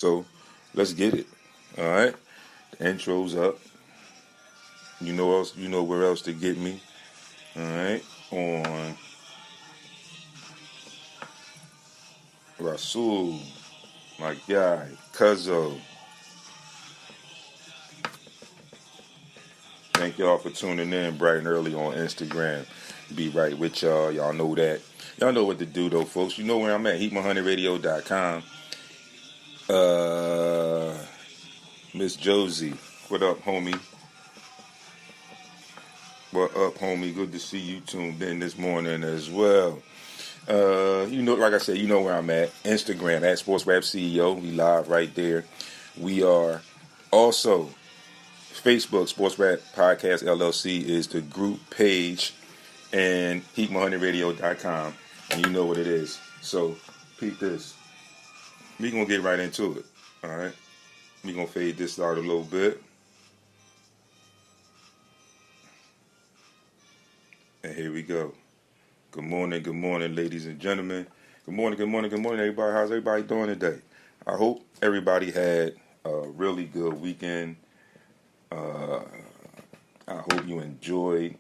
So let's get it. All right. The intro's up. You know where else to get me. All right. On Rasul, my guy, Cuzzo. Thank y'all for tuning in bright and early on Instagram. Be right with y'all. Y'all know that. Y'all know what to do though, folks. You know where I'm at. Heat100radio.com. Miss Josie, what up, homie? What up, homie? Good to see you tuned in this morning as well. Like I said, you know where I'm at. Instagram at SportsRap CEO. We live right there. We are also Facebook, SportsRap Podcast LLC is the group page, and Heat100radio.com. And you know what it is. So, peep this. We're going to get right into it. All right? We're going to fade this out a little bit. And here we go. Good morning, ladies and gentlemen. Good morning, everybody. How's everybody doing today? I hope everybody had a really good weekend. I hope you enjoyed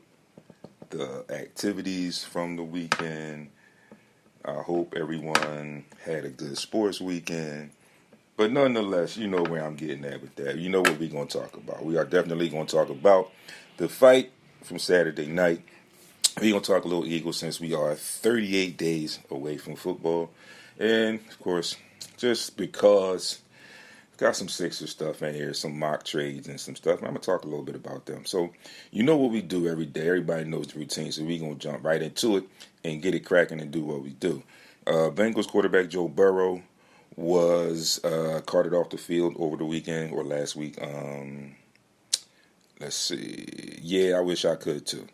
the activities from the weekend. I hope everyone had a good sports weekend. But nonetheless, you know where I'm getting at with that. You know what we're going to talk about. We are definitely going to talk about the fight from Saturday night. We're going to talk a little Eagles since we are 38 days away from football. And, of course, just because got some Sixers stuff in here, some mock trades and some stuff. I'm going to talk a little bit about them. So, you know what we do every day. Everybody knows the routine, so we're going to jump right into it and get it cracking and do what we do. Bengals quarterback Joe Burrow was carted off the field over the weekend or last week. Let's see. Yeah, I wish I could too.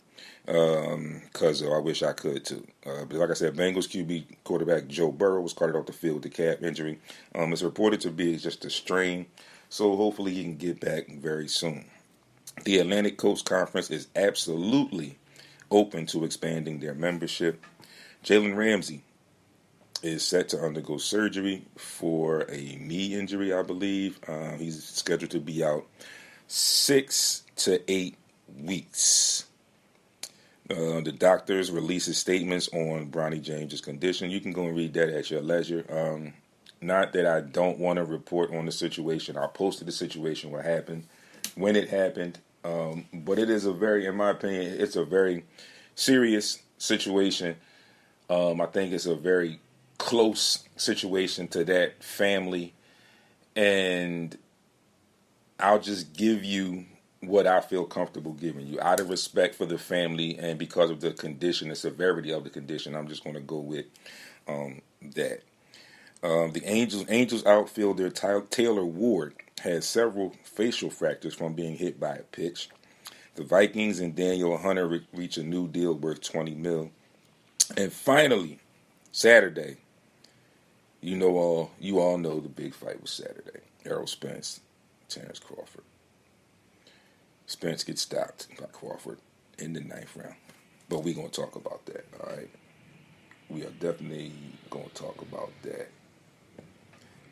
I wish I could too. But like I said, Bengals QB quarterback Joe Burrow was carted off the field with a calf injury. It's reported to be just a strain, so hopefully he can get back very soon. The Atlantic Coast Conference is absolutely open to expanding their membership. Jalen Ramsey is set to undergo surgery for a knee injury, I believe. He's scheduled to be out 6 to 8 weeks. The doctors releases statements on Bronny James' condition. You can go and read that at your leisure. Not that I don't want to report on the situation. I posted the situation, what happened, when it happened. But it is in my opinion, it's a very serious situation. I think it's a very close situation to that family. And I'll just give you what I feel comfortable giving you out of respect for the family and because of the condition, the severity of the condition. I'm just going to go with that. The Angels outfielder Taylor Ward had several facial fractures from being hit by a pitch. The Vikings and Daniel Hunter reach a new deal worth $20 million. And finally, Saturday, you all know the big fight was Saturday. Errol Spence, Terrence Crawford. Spence gets stopped by Crawford in the 9th round. But we're going to talk about that, all right? We are definitely going to talk about that.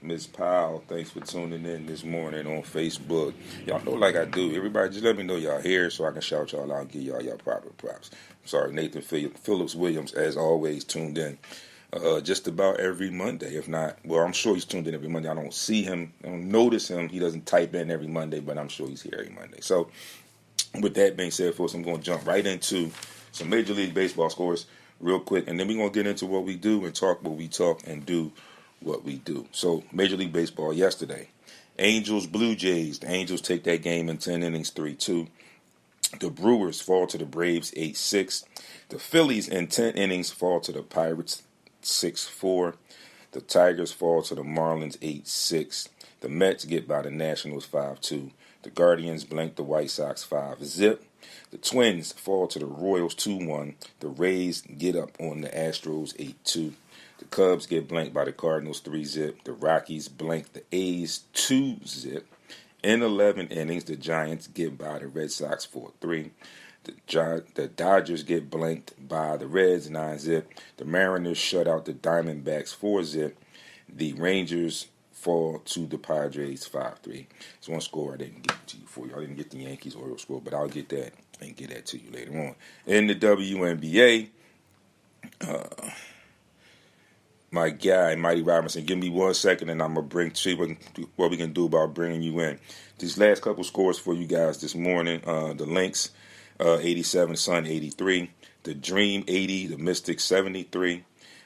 Ms. Powell, thanks for tuning in this morning on Facebook. Y'all know like I do. Everybody just let me know y'all here so I can shout y'all out and give y'all proper props. I'm sorry, Nathan Phillips Williams, as always, tuned in just about every Monday. If not, well, I'm sure he's tuned in every Monday. I don't see him. I don't notice him. He doesn't type in every Monday, but I'm sure he's here every Monday. So with that being said, folks, I'm going to jump right into some Major League Baseball scores real quick, and then we're going to get into what we do and talk what we talk and do what we do. So Major League Baseball yesterday. Angels, Blue Jays. The Angels take that game in 10 innings, 3-2. The Brewers fall to the Braves 8-6. The Phillies in 10 innings fall to the Pirates 6-4. The Tigers fall to the Marlins 8-6. The Mets get by the Nationals 5-2. The Guardians blank the White Sox 5-0. The Twins fall to the Royals 2-1. The Rays get up on the Astros 8-2. The Cubs get blanked by the Cardinals 3-0. The Rockies blank the A's 2-0. In 11 innings, the Giants get by the Red Sox 4-3. The Dodgers get blanked by the Reds 9-0. The Mariners shut out the Diamondbacks 4-0. The Rangers fall to the Padres 5-3. It's one score I didn't get to you for you. I didn't get the Yankees Orioles score, but I'll get that and get that to you later on. In the WNBA, my guy, Mighty Robinson, give me 1 second and I'm going to see what we can do about bringing you in. These last couple scores for you guys this morning, the Lynx, 87, Sun 83, the Dream 80, the Mystics 73,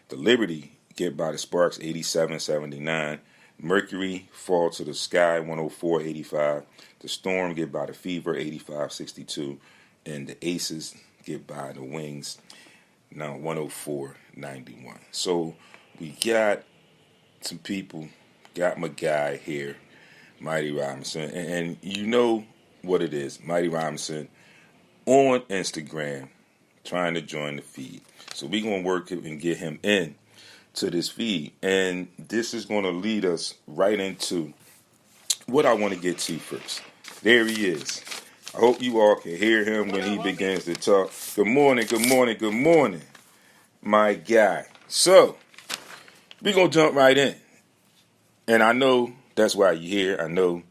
the Liberty get by the Sparks 87-79, Mercury fall to the Sky 104-85, the Storm get by the Fever 85-62, and the Aces get by the Wings now 104-91. So we got some people, got my guy here, Mighty Robinson, and you know what it is, Mighty Robinson on Instagram trying to join the feed. So we're going to work and get him in to this feed, and this is going to lead us right into what I want to get to first. There he is. I hope you all can hear him when he begins to talk. Good morning, good morning, good morning, my guy. So we're going to jump right in. And I know that's why you're here. I know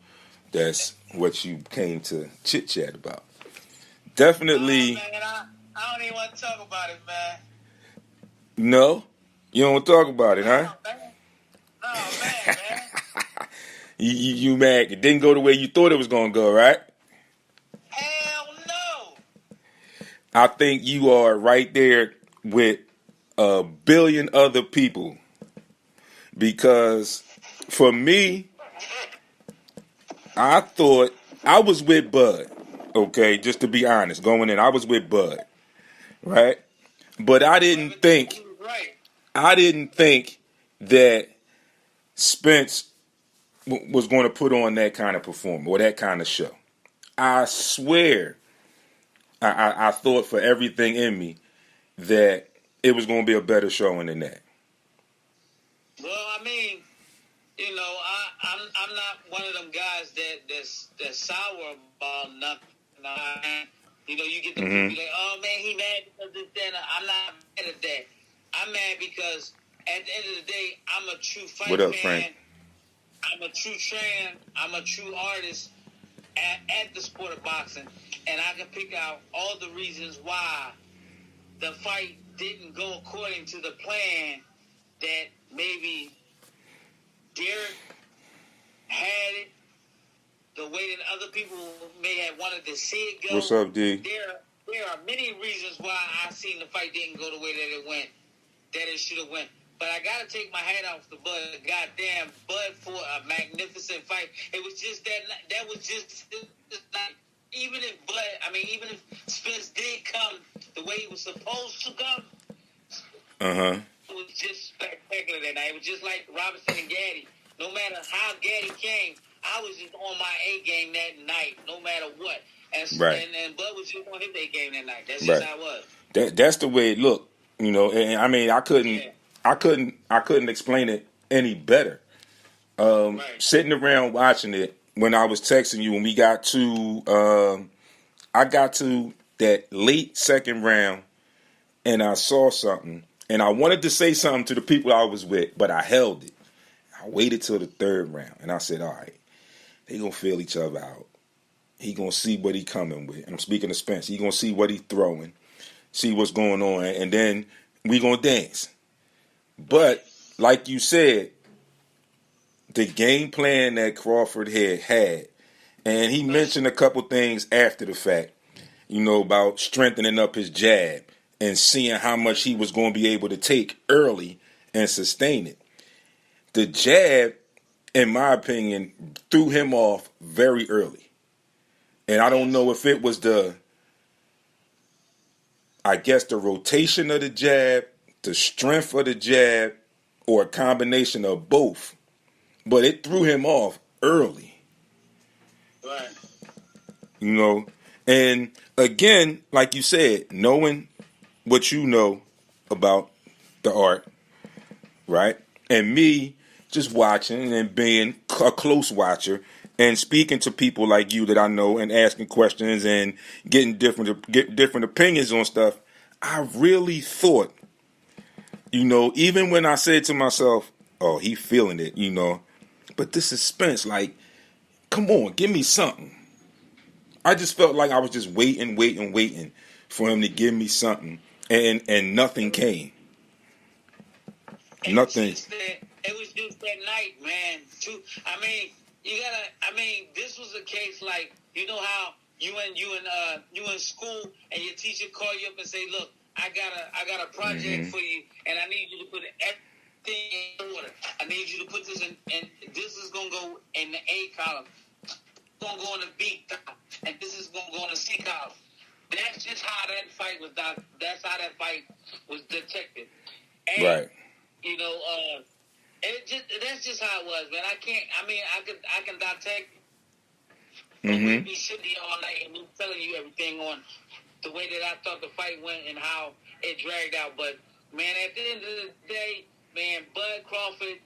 that's what you came to chit-chat about. Definitely. Man, I don't even want to talk about it, man. No? You don't want to talk about it, huh? No, man. You mad? It didn't go the way you thought it was going to go, right? Hell no. I think you are right there with a billion other people. Because for me, I thought I was with Bud. Okay, just to be honest, going in, I was with Bud. Right? But I didn't think that Spence was going to put on that kind of performance or that kind of show. I swear, I thought for everything in me that it was going to be a better showing than that. Well, I mean, you know, I'm not one of them guys that's sour about nothing. You know, you get the people like, oh man, he mad because this, that. I'm not mad at that. I'm mad because at the end of the day, I'm a true fight What up, fan. Frank? I'm a true fan. I'm a true artist at the sport of boxing, and I can pick out all the reasons why the fight didn't go according to the plan that maybe Derek had it the way that other people may have wanted to see it go. What's up, D? There are many reasons why I seen the fight didn't go the way that it went, that it should have went. But I got to take my hat off to Bud. Goddamn, Bud for a magnificent fight. It was just that was just like, even if Spence did come the way he was supposed to come, it was just spectacular that night. It was just like Robinson and Gaddy. No matter how Gaddy came, I was just on my A game that night, no matter what. And Bud was just on his A game that night. That's just how it was. That's the way it looked, you know. And I mean, I couldn't explain it any better. Sitting around watching it when I was texting you when we got to, I got to that late second round, and I saw something, and I wanted to say something to the people I was with, but I held it. I waited till the third round, and I said, all right, they gonna feel each other out. He gonna see what he coming with. And I'm speaking to Spence. He gonna see what he throwing, see what's going on, and then we gonna dance. But like you said, the game plan that Crawford had, and he mentioned a couple things after the fact, you know, about strengthening up his jab and seeing how much he was going to be able to take early and sustain it. The jab, in my opinion, threw him off very early. And I don't know if it was the rotation of the jab, the strength of the jab, or a combination of both. But it threw him off early. Right. You know, and again, like you said, knowing what you know about the art, right? And me just watching and being a close watcher and speaking to people like you that I know and asking questions and getting different opinions on stuff, I really thought, you know, even when I said to myself, oh, he feeling it, you know, but this is Spence. Like, come on, give me something. I just felt like I was just waiting for him to give me something, and nothing came. Nothing. It was just that night, man. This was a case like, you know how you in school and your teacher call you up and say, look, I got a project for you, and I need you to put everything in order. I need you to put this in, and this is gonna go in the A column, gonna go in the B column, and this is gonna go in the C column. That's just how that fight was done. That's how that fight was detected. And, right. That's just how it was, man. I can dissect. Mm-hmm. Be sitting here all night and me telling you everything on the way that I thought the fight went and how it dragged out. But man, at the end of the day, man, Bud Crawford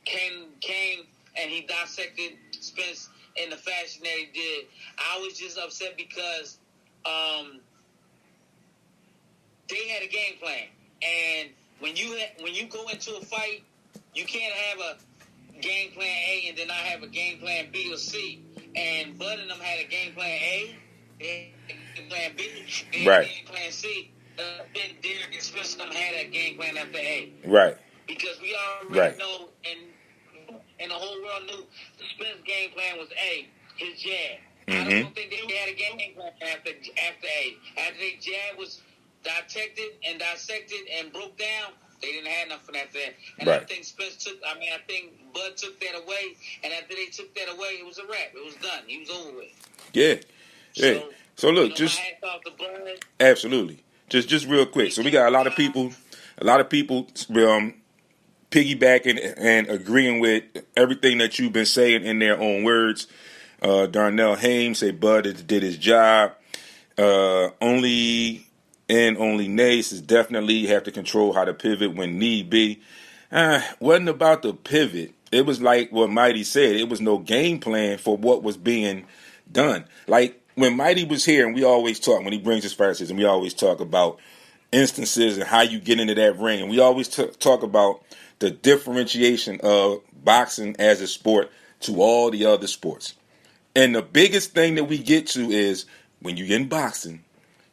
came and he dissected Spence in the fashion that he did. I was just upset because they had a game plan, and when you go into a fight, you can't have a game plan A and then not have a game plan B or C. And Bud and them had a game plan A, they had a game plan B, they had a game plan C. Then Derek and Spence and them had a game plan after A. Right. Because we already know, and the whole world knew, the Spence game plan was A, his jab. I don't think they had a game plan after A. After their jab was dissected and broke down, they didn't have nothing after that. And I think I think Bud took that away, and after they took that away, it was a wrap. It was done. He was over with. Yeah. Yeah. So look, just my hats off to Bud. Absolutely. Just real quick. So we got a lot of people piggybacking and agreeing with everything that you've been saying in their own words. Darnell Hames say Bud did his job. Only Nace is definitely have to control how to pivot when need be. Wasn't about the pivot. It was like what Mighty said. It was no game plan for what was being done. Like when Mighty was here, and we always talk, when he brings his fighters, and we always talk about instances and how you get into that ring. And we always talk about the differentiation of boxing as a sport to all the other sports. And the biggest thing that we get to is when you get in boxing,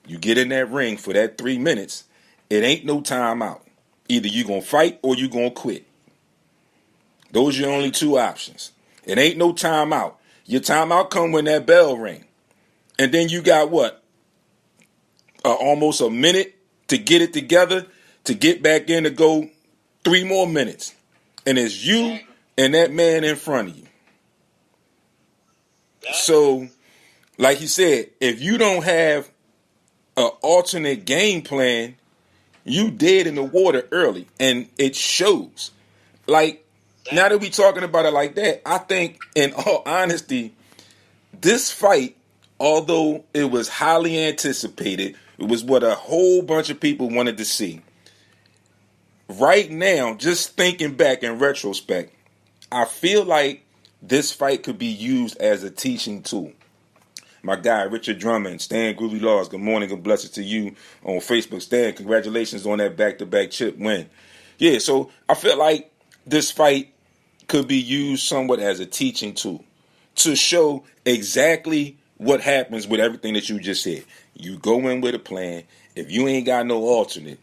you get in that ring for that 3 minutes, it ain't no timeout. Either you going to fight or you going to quit. Those are your only two options. It ain't no timeout. Your timeout come when that bell ring. And then you got what? Almost a minute to get it together, to get back in to go 3 more minutes. And it's you and that man in front of you. So, like you said, if you don't have an alternate game plan, you dead in the water early, and it shows. Like, now that we talking about it like that, I think, in all honesty, this fight, although it was highly anticipated, it was what a whole bunch of people wanted to see. Right now, just thinking back in retrospect, I feel like this fight could be used as a teaching tool. My guy, Richard Drummond, Stan Groovy Laws, good morning and blessings to you on Facebook. Stan, congratulations on that back-to-back chip win. Yeah, so I feel like this fight could be used somewhat as a teaching tool to show exactly what happens with everything that you just said. You go in with a plan. If you ain't got no alternate,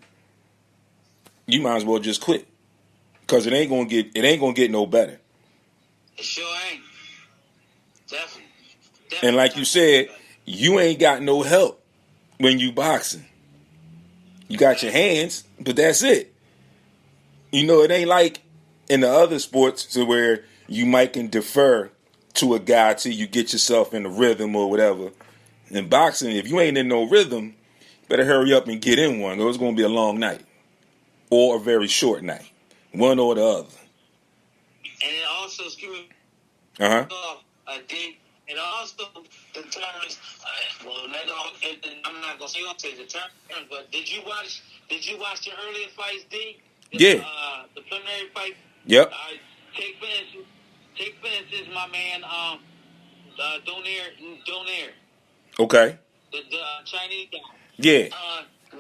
you might as well just quit, because it ain't gonna get no better. It sure ain't. Definitely. And like you said, you ain't got no help when you boxing. You got your hands, but that's it. You know, it ain't like in the other sports to where you might can defer to a guy till you get yourself in the rhythm or whatever. In boxing, if you ain't in no rhythm, better hurry up and get in one, or it's going to be a long night or a very short night, one or the other. And it also, it also determines. I'm not gonna say determine, but did you watch the earlier fights, D? Yeah. The preliminary fight. Yep. Take Spence is my man. Donaire. Okay. The Chinese guy. Yeah.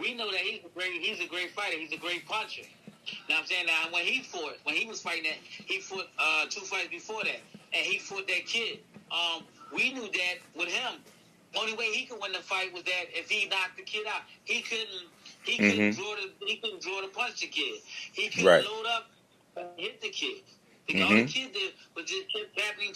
We know that he's a great fighter. He's a great puncher. Now I'm saying now when he was fighting that, he fought 2 fights before that, and he fought that kid. We knew that with him, only way he could win the fight was that if he knocked the kid out. He couldn't draw the punch the kid. He couldn't load up and hit the kid. All the kid did was just keep tapping.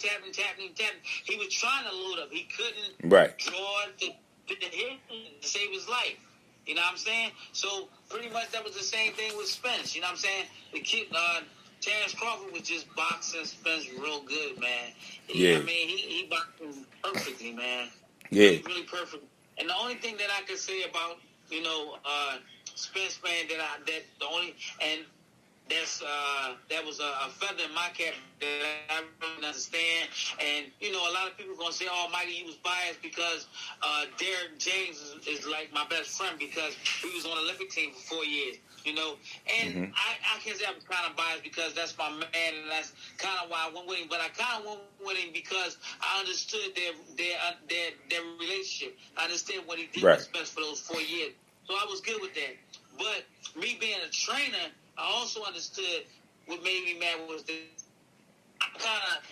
He was trying to load up. He couldn't draw the hit to save his life. You know what I'm saying? So pretty much that was the same thing with Spence. You know what I'm saying? The kid, Terrence Crawford was just boxing Spence real good, man. Yeah. I mean, he boxed him perfectly, man. Yeah. Really perfect. And the only thing that I could say about, Spence, man, that was a feather in my cap that I really understand. And, a lot of people are going to say, oh, Mikey, you was biased because Derek James is like my best friend because he was on the Olympic team for 4 years, And I can say I was kind of biased because that's my man, and that's kind of why I went with him. But I kind of went with him because I understood their relationship. I understood what he did with Spence for those 4 years. So I was good with that. But me being a trainer, I also understood what made me mad was that I'm kind of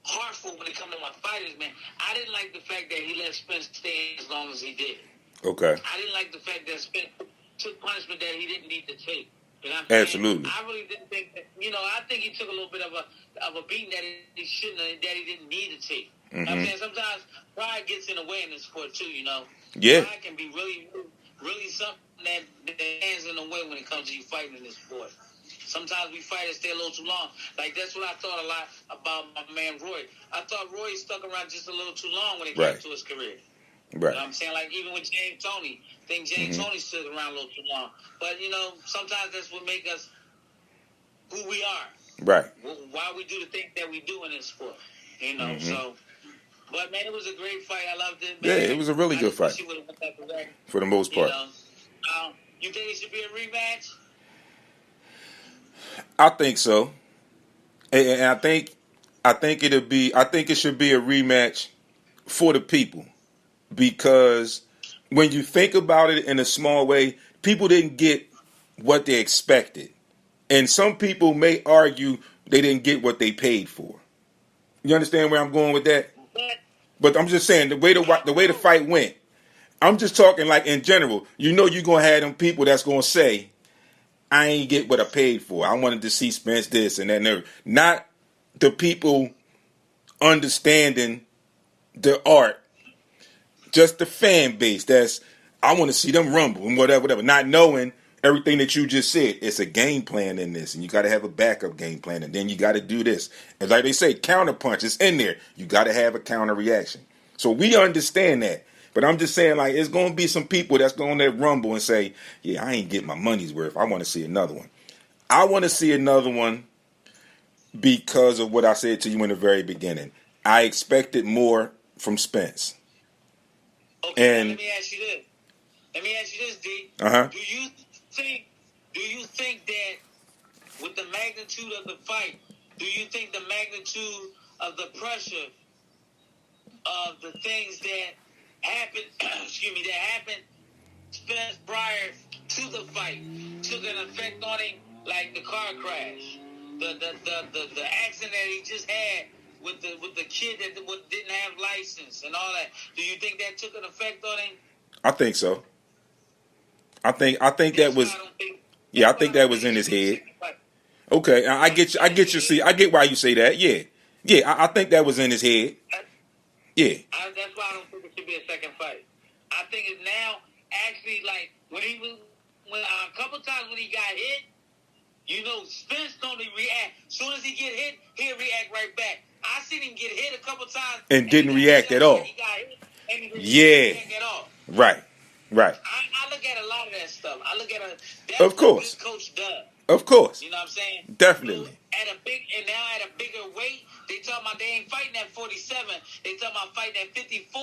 heartful when it comes to my fighters, man. I didn't like the fact that he let Spence stay as long as he did. Okay. I didn't like the fact that Spence took punishment that he didn't need to take. You know what I'm saying? Absolutely. I really didn't think that, I think he took a little bit of a beating that he shouldn't have, that he didn't need to take. You know what I'm saying? Sometimes pride gets in the way in this sport, too, Yeah. Pride can be really, really something that stands in the way when it comes to you fighting in this sport. Sometimes we fight and stay a little too long. Like, that's what I thought a lot about my man Roy. I thought Roy stuck around just a little too long when it came to his career. Right. You know what I'm saying? Like, even with James Toney, I think James Toney stood around a little too long. But, sometimes that's what makes us who we are. Right. Why we do the things that we do in this sport. So... But, man, it was a great fight. I loved it, man. Yeah, it was a really good fight. For the most part. You think it should be a rematch? I think so. And I think it should be a rematch for the people. Because when you think about it in a small way, people didn't get what they expected. And some people may argue they didn't get what they paid for. You understand where I'm going with that? But I'm just saying the way the fight went. I'm just talking like in general. You're gonna have them people that's gonna say, I ain't get what I paid for. I wanted to see Spence this and that and everything. Not the people understanding the art. Just the fan base I want to see them rumble and whatever. Not knowing everything that you just said. It's a game plan in this, and you got to have a backup game plan, and then you got to do this. And like they say, counterpunch is in there. You got to have a counter reaction. So we understand that. But I'm just saying, like, it's going to be some people that's going to rumble and say, yeah, I ain't getting my money's worth. I want to see another one. I want to see another one because of what I said to you in the very beginning. I expected more from Spence. Okay, let me ask you this, D. Uh-huh. Do you think that with the magnitude of the fight, do you think the magnitude of the pressure of the things that happened, Spence prior to the fight took an effect on him, like the car crash, the accident that he just had with the kid that didn't have license and all that? Do you think that took an effect on him? I think so. I think that was. I think that was in his head. Okay, I get you. See, I get why you say that. Yeah. I think that was in his head. Yeah. That's why I don't think it should be a second fight. I think it's now actually like when a couple times when he got hit, Spence don't react. As soon as he get hit, he'll react right back. I seen him get hit a couple times and didn't react at all. He got hit and he didn't react at all. Right. I look at a lot of that stuff. I look at that's of course. What this coach does. Of course. You know what I'm saying? Definitely. At a bigger weight, they talking about they ain't fighting at 47. They talking about fighting at 54.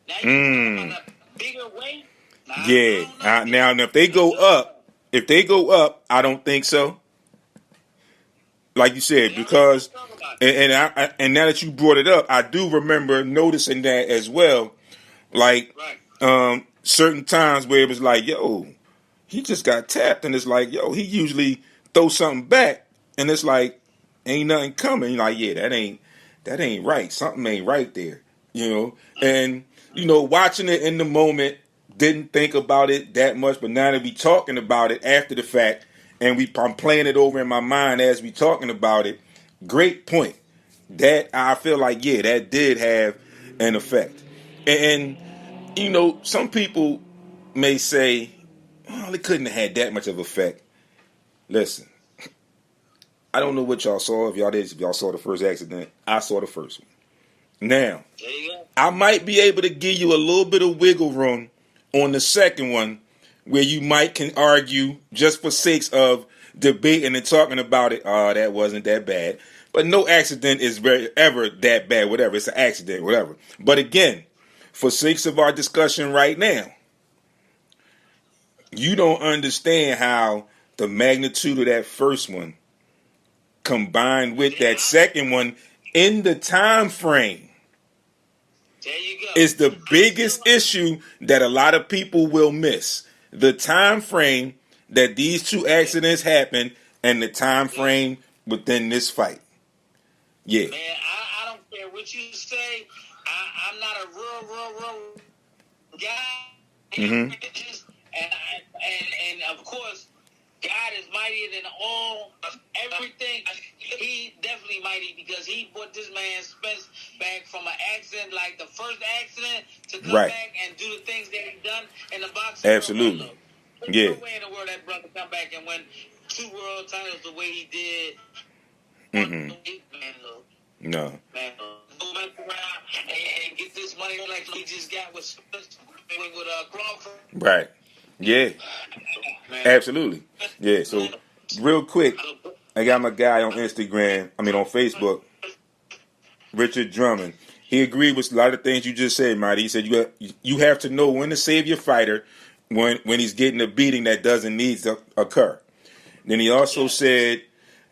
Now you talking about a bigger weight? Now if they go up, I don't think so. Like you said, because and now that you brought it up, I do remember noticing that as well. Like certain times where it was like, yo, he just got tapped, and it's like, yo, he usually throw something back, and it's like, ain't nothing coming. You're like, yeah, that ain't right. Something ain't right there, And watching it in the moment, didn't think about it that much, but now that we talking about it after the fact, and I'm playing it over in my mind as we talking about it. Great point. That I feel like, yeah, that did have an effect, and some people may say, well, it couldn't have had that much of effect. Listen, I don't know what y'all saw. If y'all saw the first accident, I saw the first one. Now, I might be able to give you a little bit of wiggle room on the second one, where you might can argue just for sakes of debating and talking about it. Oh, that wasn't that bad. But no accident is ever that bad. Whatever, it's an accident, whatever. But again, for sakes of our discussion right now, you don't understand how the magnitude of that first one combined with that second one in the time frame is the biggest issue that a lot of people will miss. The time frame that these two accidents happened and the time frame within this fight. Yeah. Man, I don't care what you say. I'm not a real guy. Mm-hmm. And of course, God is mightier than all of everything. He definitely mighty because he put this man Spence back from an accident like the first accident to come back and do the things that he done in the boxing. Absolutely. There's no way in the world that brother come back and win 2 world titles the way he did. Mm-hmm. Man, look. No. Man, go back around and get this money like he just got with Crawford. Right. Yeah. Absolutely. Yeah. So, real quick, I got my guy on on Facebook, Richard Drummond. He agreed with a lot of things you just said, Marty. He said you have to know when to save your fighter when he's getting a beating that doesn't need to occur. Then he also said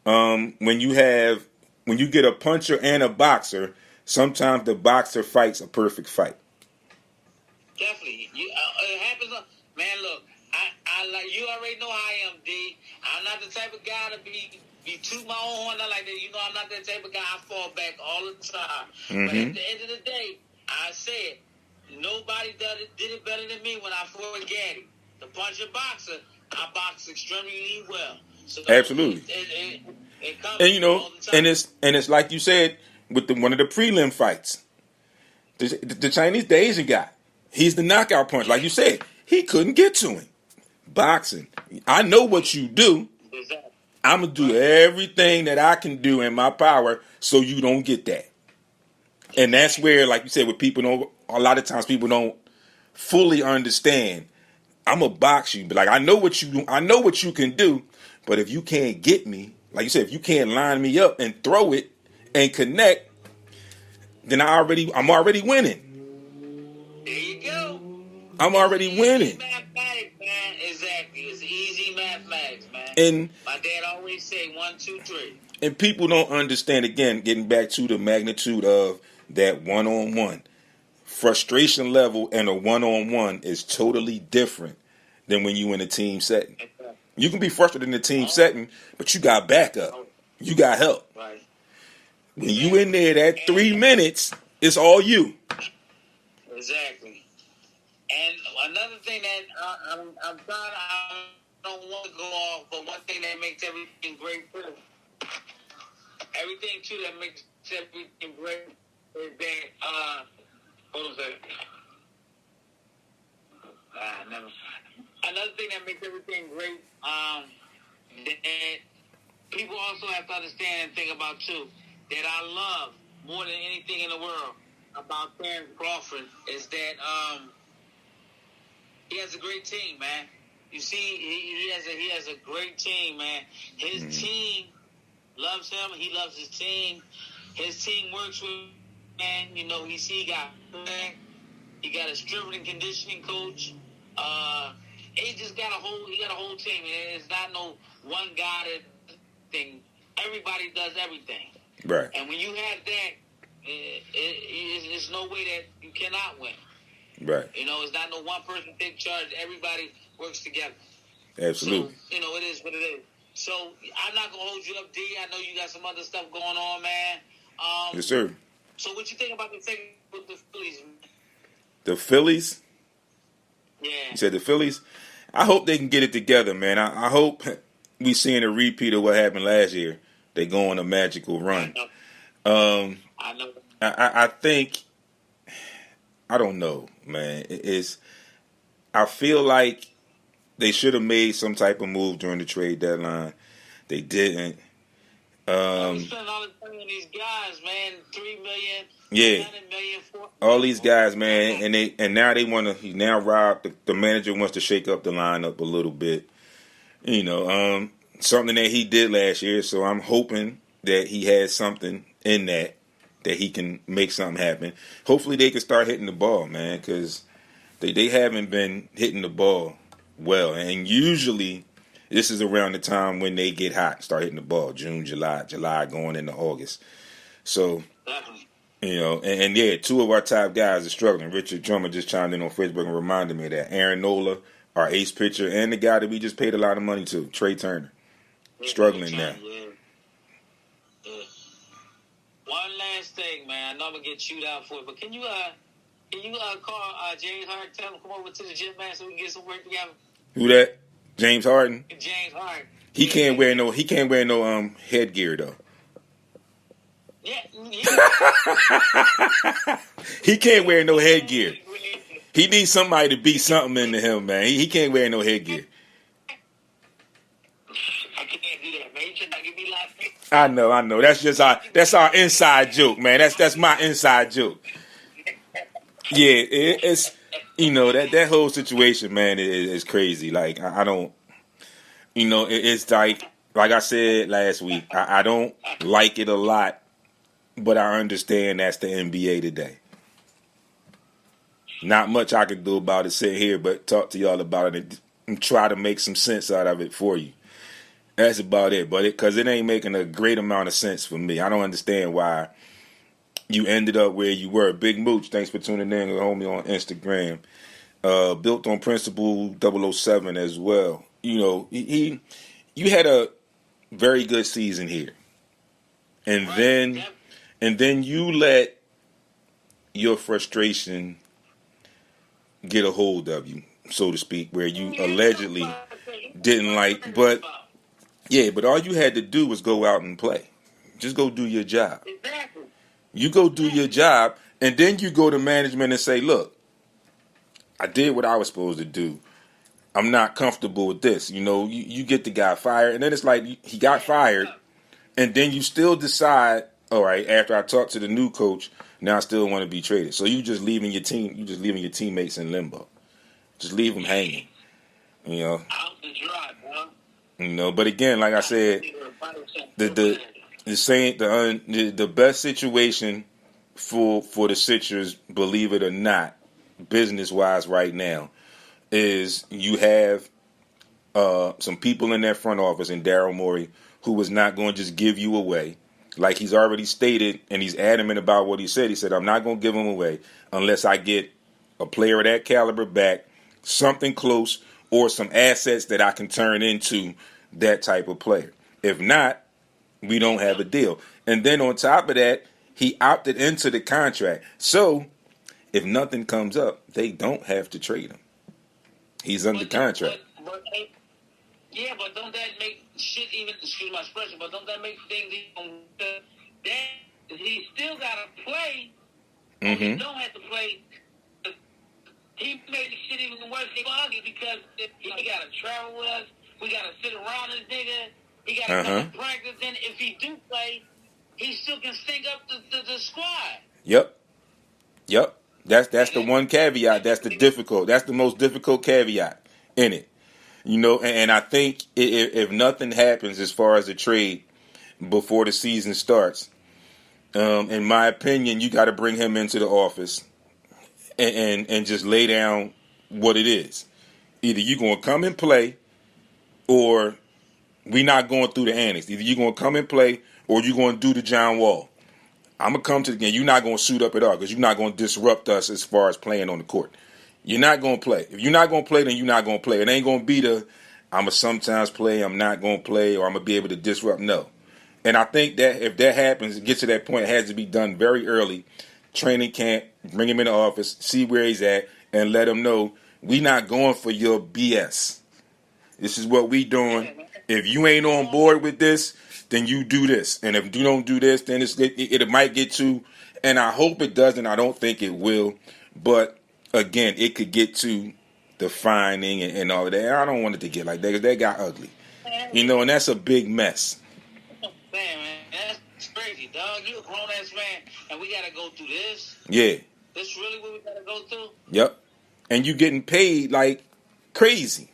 when you get a puncher and a boxer, sometimes the boxer fights a perfect fight. Definitely. It happens. Man, look, I like you already know how I am, D. I'm not the type of guy to be toot my own horn like that. I'm not that type of guy. I fall back all the time. Mm-hmm. But at the end of the day, I said nobody did it better than me when I fought Gaddy. The puncher boxer, I box extremely well. So absolutely. It comes and all the time. and it's like you said with one of the prelim fights. The Chinese, the Asian guy, he's the knockout punch. Like you said, he couldn't get to him. Boxing, I know what you do. Exactly. I'm going to do everything that I can do in my power so you don't get that. And that's where, like you said, a lot of times people don't fully understand. I'm going to box you, but like I know what you can do, but if you can't get me, like you said, if you can't line me up and throw it and connect, then I'm already winning. There you go. I'm already winning. Mathematics, man. Exactly. It's easy mathematics, man. And my dad always say 1, 2, 3. And people don't understand, again, getting back to the magnitude of that one-on-one. Frustration level and a one-on-one is totally different than when you in a team setting. You can be frustrated in a team setting, but you got backup. You got help. Right. When you in there, that 3 minutes, it's all you. Exactly. And another thing that I'm trying, I don't want to go off, but one thing that makes everything great too. Everything too that makes everything great is that hold on a second. Never. Another thing that makes everything great, that people also have to understand and think about too, that I love more than anything in the world about Terence Crawford is that he has a great team, man. You see, he has a great team, man. His team loves him. He loves his team. His team works with him, man. He got a strength and conditioning coach. He just got a whole team. It's not no one guy that thing. Everybody does everything. Right. And when you have that, it's no way that you cannot win. Right. It's not no one person take charge. Everybody works together. Absolutely. So, it is what it is. So, I'm not going to hold you up, D. I know you got some other stuff going on, man. Yes, sir. So, what you think about the thing with the Phillies, man? The Phillies? Yeah. You said the Phillies? I hope they can get it together, man. I hope we seeing a repeat of what happened last year. They go on a magical run. I know. I think, I don't know, man. I feel like they should have made some type of move during the trade deadline. They didn't. We spent all the money on these guys, man. $3 million, Yeah. $7 million, $4 million. All these guys, man, and now they want to. Now Rob, the manager, wants to shake up the lineup a little bit. Something that he did last year. So I'm hoping that he has something in that he can make something happen. Hopefully they can start hitting the ball, man, because they haven't been hitting the ball well. And usually this is around the time when they get hot, start hitting the ball. June, July going into August. So, and yeah, two of our top guys are struggling. Richard Drummer just chimed in on Facebook and reminded me of that. Aaron Nola, our ace pitcher, and the guy that we just paid a lot of money to, Trey Turner, struggling now. One last thing, man. I know I'm gonna get chewed out for it, but can you call James Harden, tell him to come over to the gym, man, so we can get some work together? Who that? James Harden? James Harden. He can't wear no headgear though. Yeah. He can't wear no headgear. He needs somebody to beat something into him, man. He can't wear no headgear. I can't do that, man. You should not give me life. I know. That's our inside joke, man. That's my inside joke. Yeah, it's that whole situation, man, is crazy. Like I don't, it's like I said last week. I don't like it a lot, but I understand that's the NBA today. Not much I can do about it. Sit here, but talk to y'all about it and try to make some sense out of it for you. That's about it, because it ain't making a great amount of sense for me. I don't understand why you ended up where you were. Big Mooch, thanks for tuning in. Homie on Instagram. Built on Principle 007 as well. You had a very good season here, and then you let your frustration get a hold of you, so to speak, where you allegedly didn't like, but all you had to do was go out and play. Just go do your job. Exactly. You go do your job, and then you go to management and say, look, I did what I was supposed to do. I'm not comfortable with this. You get the guy fired, and then it's like he got fired, and then you still decide, all right, after I talk to the new coach, now I still want to be traded. So you just leaving your teammates in limbo. Just leave them hanging. Out the dry, bro. But again, like I said, the best situation for the Sixers, believe it or not, business wise right now, is you have some people in that front office and Daryl Morey who is not going to just give you away. Like he's already stated, and he's adamant about what he said. He said, I'm not going to give him away unless I get a player of that caliber back, something close, or some assets that I can turn into that type of player. If not, we don't have a deal. And then on top of that, he opted into the contract. So if nothing comes up, they don't have to trade him. He's under contract. But don't that make shit even, excuse my expression, but don't that make things even then he still got to play. Mm-hmm. He don't have to play. He made the shit even worse. They ugly because he got to travel with us. We got to sit around this nigga. He got to come to practice. Then if he do play, he still can stink up the squad. Yep. That's the one caveat. That's the most difficult caveat in it. And I think if nothing happens as far as a trade before the season starts, in my opinion, you got to bring him into the office and just lay down what it is. Either you're going to come and play, or we're not going through the annex. Either you're going to come and play, or you're going to do the John Wall. I'm going to come to the game. You're not going to suit up at all because you're not going to disrupt us as far as playing on the court. You're not going to play. If you're not going to play, then you're not going to play. It ain't going to be I'm going to sometimes play, I'm not going to play, or I'm going to be able to disrupt. No. And I think that if that happens, it gets to that point, it has to be done very early. Training camp, bring him in the office, see where he's at, and let him know we not going for your BS. This is what we doing. If you ain't on board with this, then you do this. And if you don't do this, then it might get to, and I hope it doesn't. I don't think it will. But, again, it could get to the fining and all of that. I don't want it to get like that because that got ugly. And that's a big mess. Man, that's crazy, dog. You a grown-ass man, and we got to go through this? Yeah. This really what we got to go through? Yep. And you getting paid like crazy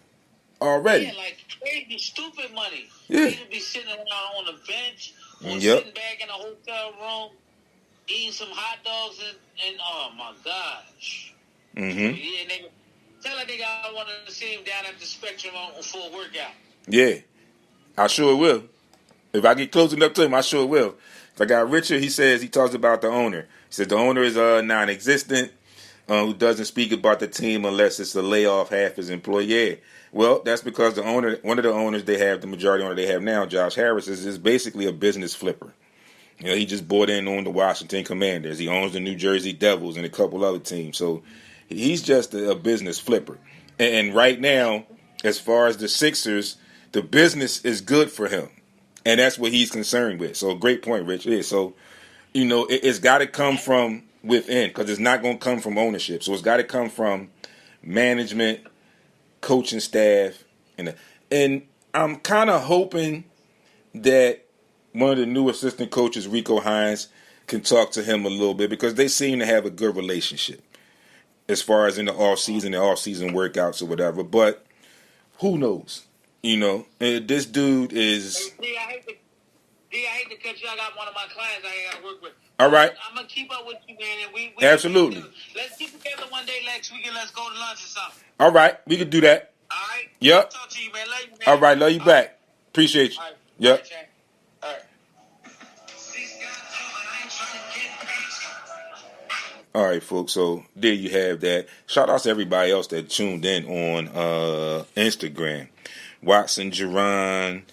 already. Yeah, like crazy, stupid money. Yeah. You be sitting around on the bench or sitting back in a hotel room eating some hot dogs and oh, my gosh. Mm-hmm. Yeah, nigga. Tell a nigga I want to see him down at the Spectrum for a workout. Yeah. I sure will. If I get close enough to him, I sure will. If I got Richard, he talks about the owner. He says the owner is non-existent, who doesn't speak about the team unless it's a layoff half his employee. Yeah. Well, that's because one of the owners they have, the majority owner they have now, Josh Harris, is basically a business flipper. He just bought in on the Washington Commanders. He owns the New Jersey Devils and a couple other teams. So he's just a business flipper. And right now, as far as the Sixers, the business is good for him. And that's what he's concerned with. So great point, Rich. Yeah, so, it's got to come from within because it's not going to come from ownership. So it's got to come from management, coaching staff. And I'm kind of hoping that one of the new assistant coaches, Rico Hines, can talk to him a little bit because they seem to have a good relationship as far as in the off-season workouts or whatever. But who knows? This dude is... I hate to cut you. I got one of my clients I got to work with. All right. I'm going to keep up with you, man. And we Absolutely. Let's get together one day next week and let's go to lunch or something. All right. We could do that. All right? Yep. I'll talk to you, man. Love you, man. All right. Love you back. Appreciate you. All right. Yep. All right. All right, folks. So there you have that. Shout out to everybody else that tuned in on Instagram. Watson Jerron.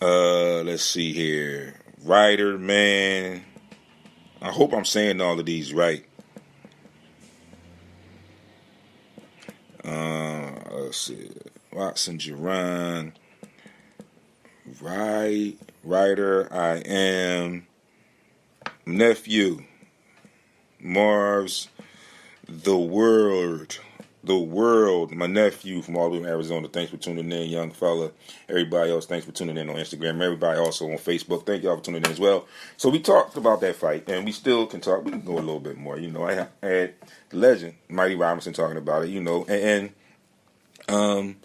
Let's see here. Ryder, man. I hope I'm saying all of these right. Let's see. Watson Jerron. Ryder, I am. Nephew. Marv's, the world, my nephew from all the way in Arizona. Thanks for tuning in, young fella. Everybody else, thanks for tuning in on Instagram. Everybody also on Facebook, thank y'all for tuning in as well. So we talked about that fight, and we still can talk. We can go a little bit more. I had the legend, Mighty Robinson, talking about it, and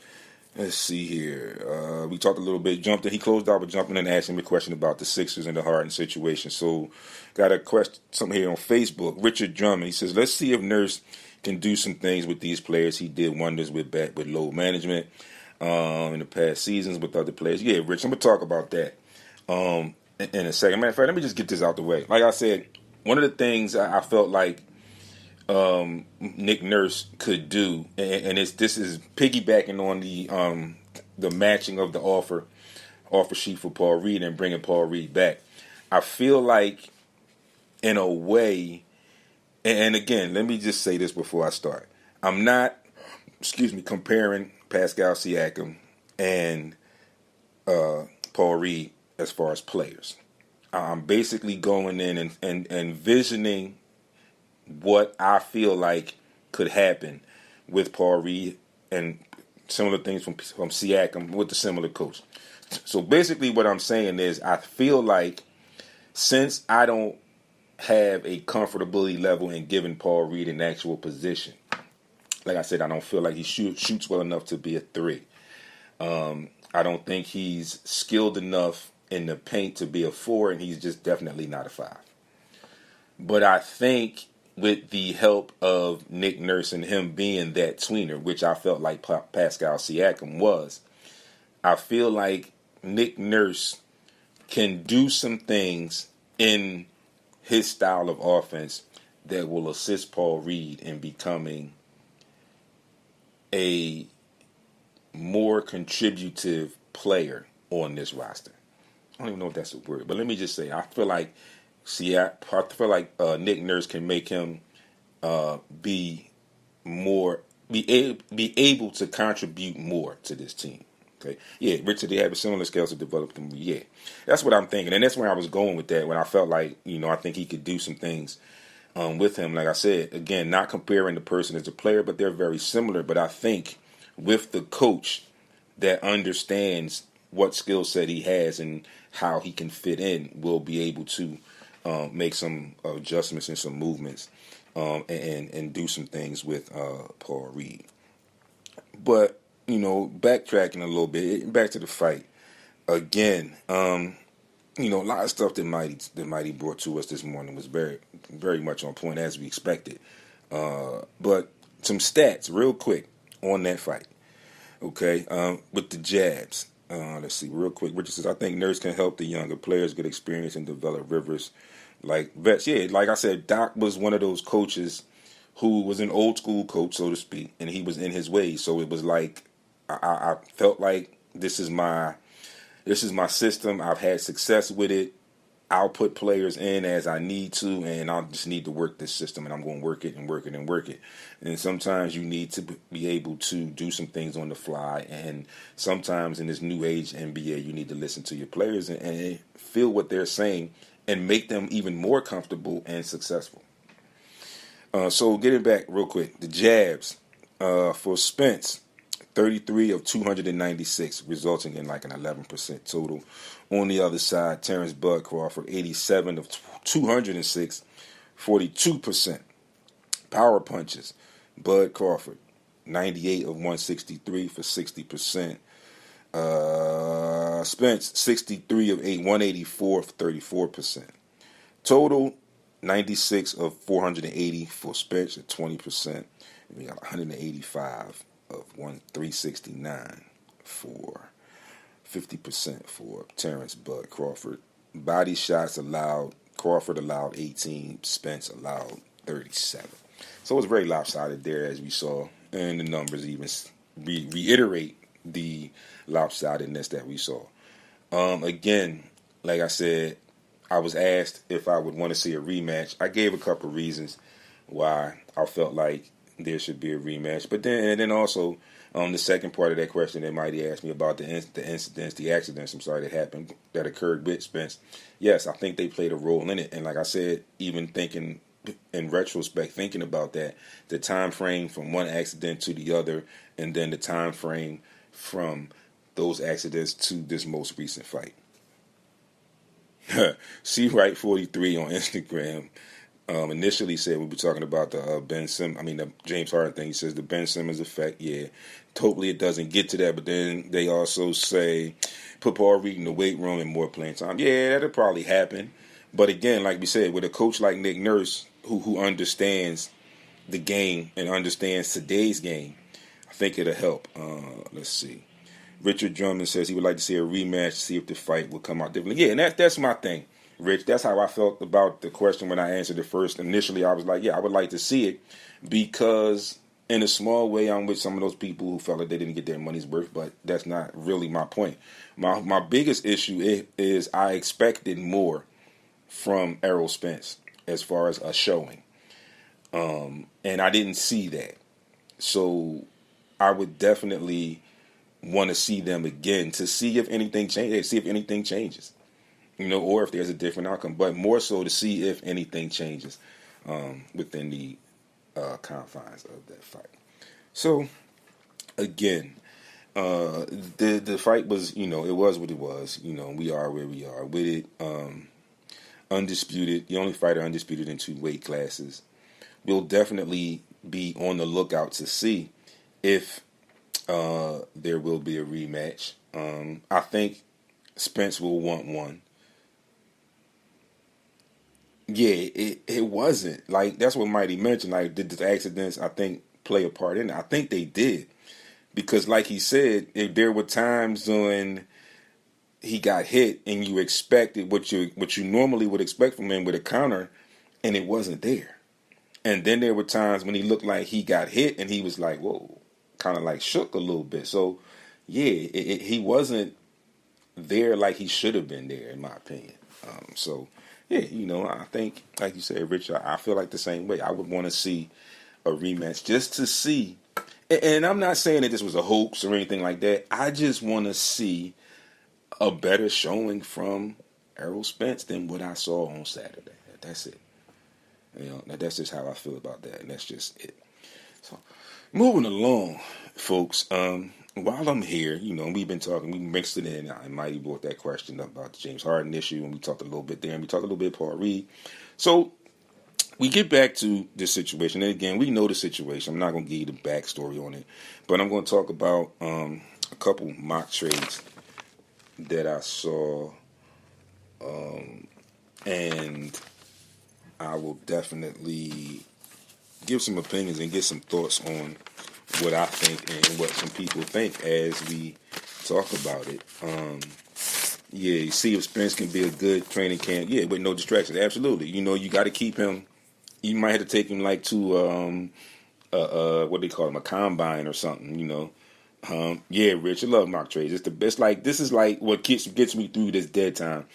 let's see here. We talked a little bit, jumped in. He closed out with jumping in and asking me a question about the Sixers and the Harden situation. So got a question, something here on Facebook. Richard Drummond, he says, let's see if Nurse can do some things with these players. He did wonders with load management in the past seasons with other players. Yeah, Rich, I'm going to talk about that in a second. Matter of fact, let me just get this out the way. Like I said, one of the things I felt like Nick Nurse could do, and this is piggybacking on the matching of the offer sheet for Paul Reed and bringing Paul Reed back. I feel like, in a way, and again, let me just say this before I start. I'm not, comparing Pascal Siakam and Paul Reed as far as players. I'm basically going in and envisioning what I feel like could happen with Paul Reed and similar things from Siakam with the similar coach. So basically what I'm saying is I feel like since I don't have a comfortability level in giving Paul Reed an actual position, like I said, I don't feel like he shoots well enough to be a 3. I don't think he's skilled enough in the paint to be a 4, and he's just definitely not a 5. But I think with the help of Nick Nurse and him being that tweener, which I felt like Pascal Siakam was, I feel like Nick Nurse can do some things in his style of offense that will assist Paul Reed in becoming a more contributive player on this roster. I don't even know if that's a word, but let me just say, I feel like Nick Nurse can make him be able to contribute more to this team. Okay, yeah, Richard, they have a similar skills to develop them. Yeah, that's what I'm thinking, and that's where I was going with that. When I felt like, I think he could do some things with him. Like I said, again, not comparing the person as a player, but they're very similar. But I think with the coach that understands what skill set he has and how he can fit in, will be able to make some adjustments and some movements and do some things with Paul Reed. But backtracking a little bit, back to the fight again. A lot of stuff that Mighty brought to us this morning was very, very much on point as we expected. But some stats real quick on that fight. Okay, with the jabs. Let's see real quick. Richard says, I think Nurse can help the younger players get experience and develop Rivers like vets. Yeah, like I said, Doc was one of those coaches who was an old school coach, so to speak, and he was in his ways. So it was like I felt like this is my system. I've had success with it. I'll put players in as I need to, and I just need to work this system, and I'm going to work it and work it and work it. And sometimes you need to be able to do some things on the fly, and sometimes in this new age NBA, you need to listen to your players and feel what they're saying and make them even more comfortable and successful. So getting back real quick, the jabs for Spence, 33 of 296, resulting in like an 11% total. On the other side, Terrence Bud Crawford, 87 of 206, 42%. Power punches, Bud Crawford, 98 of 163 for 60%. Spence, 63 of 184 for 34%. Total, 96 of 480 for Spence at 20%. And we got 185 of 369 for 50% for Terrence Bud Crawford. Body shots allowed, Crawford allowed 18, Spence allowed 37. So it was very lopsided there, as we saw, and the numbers even reiterate the lopsidedness that we saw. Again, like I said, I was asked if I would want to see a rematch. I gave a couple reasons why I felt like there should be a rematch. But then also, the second part of that question that Mighty asked me about the accidents, that occurred with Spence. Yes, I think they played a role in it. And like I said, even thinking in retrospect, thinking about that, the time frame from one accident to the other, and then the time frame from those accidents to this most recent fight. C-Wright 43 on Instagram initially said we were talking about the James Harden thing. He says the Ben Simmons effect. Yeah, totally it doesn't get to that, but then they also say put Paul Reed in the weight room and more playing time. Yeah, that'll probably happen. But again, like we said, with a coach like Nick Nurse who understands the game and understands today's game, I think it'll help. Let's see. Richard Drummond says he would like to see a rematch, see if the fight will come out differently. Yeah, and that's my thing, Rich. That's how I felt about the question when I answered it first. Initially, I was like, yeah, I would like to see it because in a small way, I'm with some of those people who felt like they didn't get their money's worth, but that's not really my point. My biggest issue is I expected more from Errol Spence as far as a showing. And I didn't see that. So I would definitely want to see them again to see if anything changes, or if there's a different outcome, but more so to see if anything changes within the confines of that fight. So again, the fight was, it was what it was. We are where we are with it. Undisputed, the only fighter undisputed in 2 weight classes. We'll definitely be on the lookout to see if there will be a rematch. I think Spence will want one. Yeah, it wasn't. Like, that's what Mighty mentioned. Like, did the accidents, I think, play a part in it? I think they did. Because, like he said, there were times when he got hit and you expected what you normally would expect from him with a counter, and it wasn't there. And then there were times when he looked like he got hit and he was like, whoa, kind of like shook a little bit. So he wasn't there like he should have been there, in my opinion. So, yeah, I think, like you said, Rich, I feel like the same way. I would want to see a rematch just to see. And I'm not saying that this was a hoax or anything like that. I just want to see a better showing from Errol Spence than what I saw on Saturday. That's it. That's just how I feel about that, and that's just it. So, moving along, folks. While I'm here, we've been talking. We mixed it in. I Mighty brought that question up about the James Harden issue, and we talked a little bit there, and we talked a little bit Paul Reed. So we get back to this situation, and again, we know the situation. I'm not going to give you the backstory on it, but I'm going to talk about a couple mock trades that I saw, and I will definitely give some opinions and get some thoughts on what I think and what some people think as we talk about it. You see if Spence can be a good training camp. Yeah, with no distractions. Absolutely. You got to keep him. You might have to take him like to what they call him, a combine or something. Yeah, Rich, I love mock trades. It's the best. Like this is like what gets me through this dead time